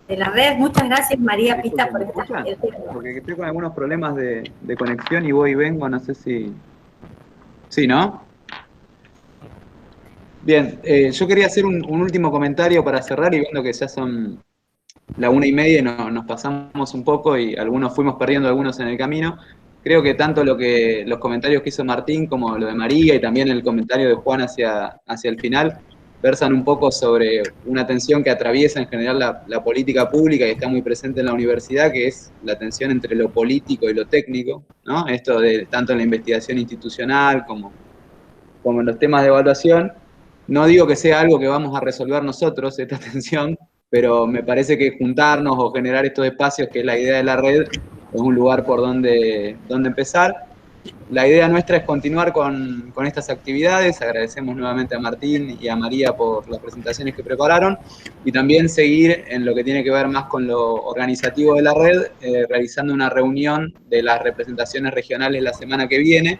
la red. Muchas gracias, María Pita, por estar. Porque estoy con algunos problemas de conexión y voy y vengo, no sé si... Sí, ¿no? Bien, yo quería hacer un último comentario para cerrar y viendo que ya son la 1:30 y nos pasamos un poco y algunos fuimos perdiendo algunos en el camino. Creo que tanto los comentarios que hizo Martín como lo de María y también el comentario de Juan hacia el final versan un poco sobre una tensión que atraviesa en general la política pública y está muy presente en la universidad, que es la tensión entre lo político y lo técnico, ¿no? Esto de tanto en la investigación institucional como en los temas de evaluación. No digo que sea algo que vamos a resolver nosotros, esta tensión, pero me parece que juntarnos o generar estos espacios, que es la idea de la red, es un lugar por donde empezar. La idea nuestra es continuar con estas actividades. Agradecemos nuevamente a Martín y a María por las presentaciones que prepararon y también seguir en lo que tiene que ver más con lo organizativo de la red, realizando una reunión de las representaciones regionales la semana que viene.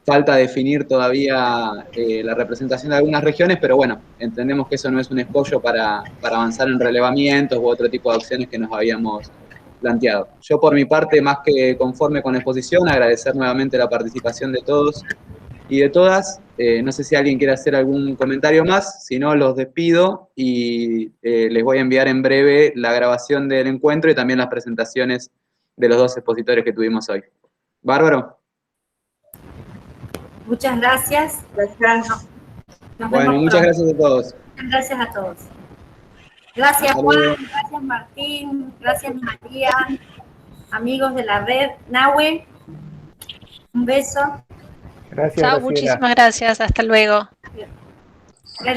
Falta definir todavía la representación de algunas regiones, pero bueno, entendemos que eso no es un escollo para avanzar en relevamientos u otro tipo de acciones que nos habíamos planteado. Yo por mi parte, más que conforme con la exposición, agradecer nuevamente la participación de todos y de todas. No sé si alguien quiere hacer algún comentario más, si no los despido y les voy a enviar en breve la grabación del encuentro y también las presentaciones de los dos expositores que tuvimos hoy. ¿Bárbaro? Muchas gracias. Gracias. Bueno, muchas gracias a todos. Gracias a todos. Gracias, Juan. Gracias, Martín. Gracias, María. Amigos de la red. Nahue, un beso. Gracias. Chao, muchísimas gracias. Hasta luego.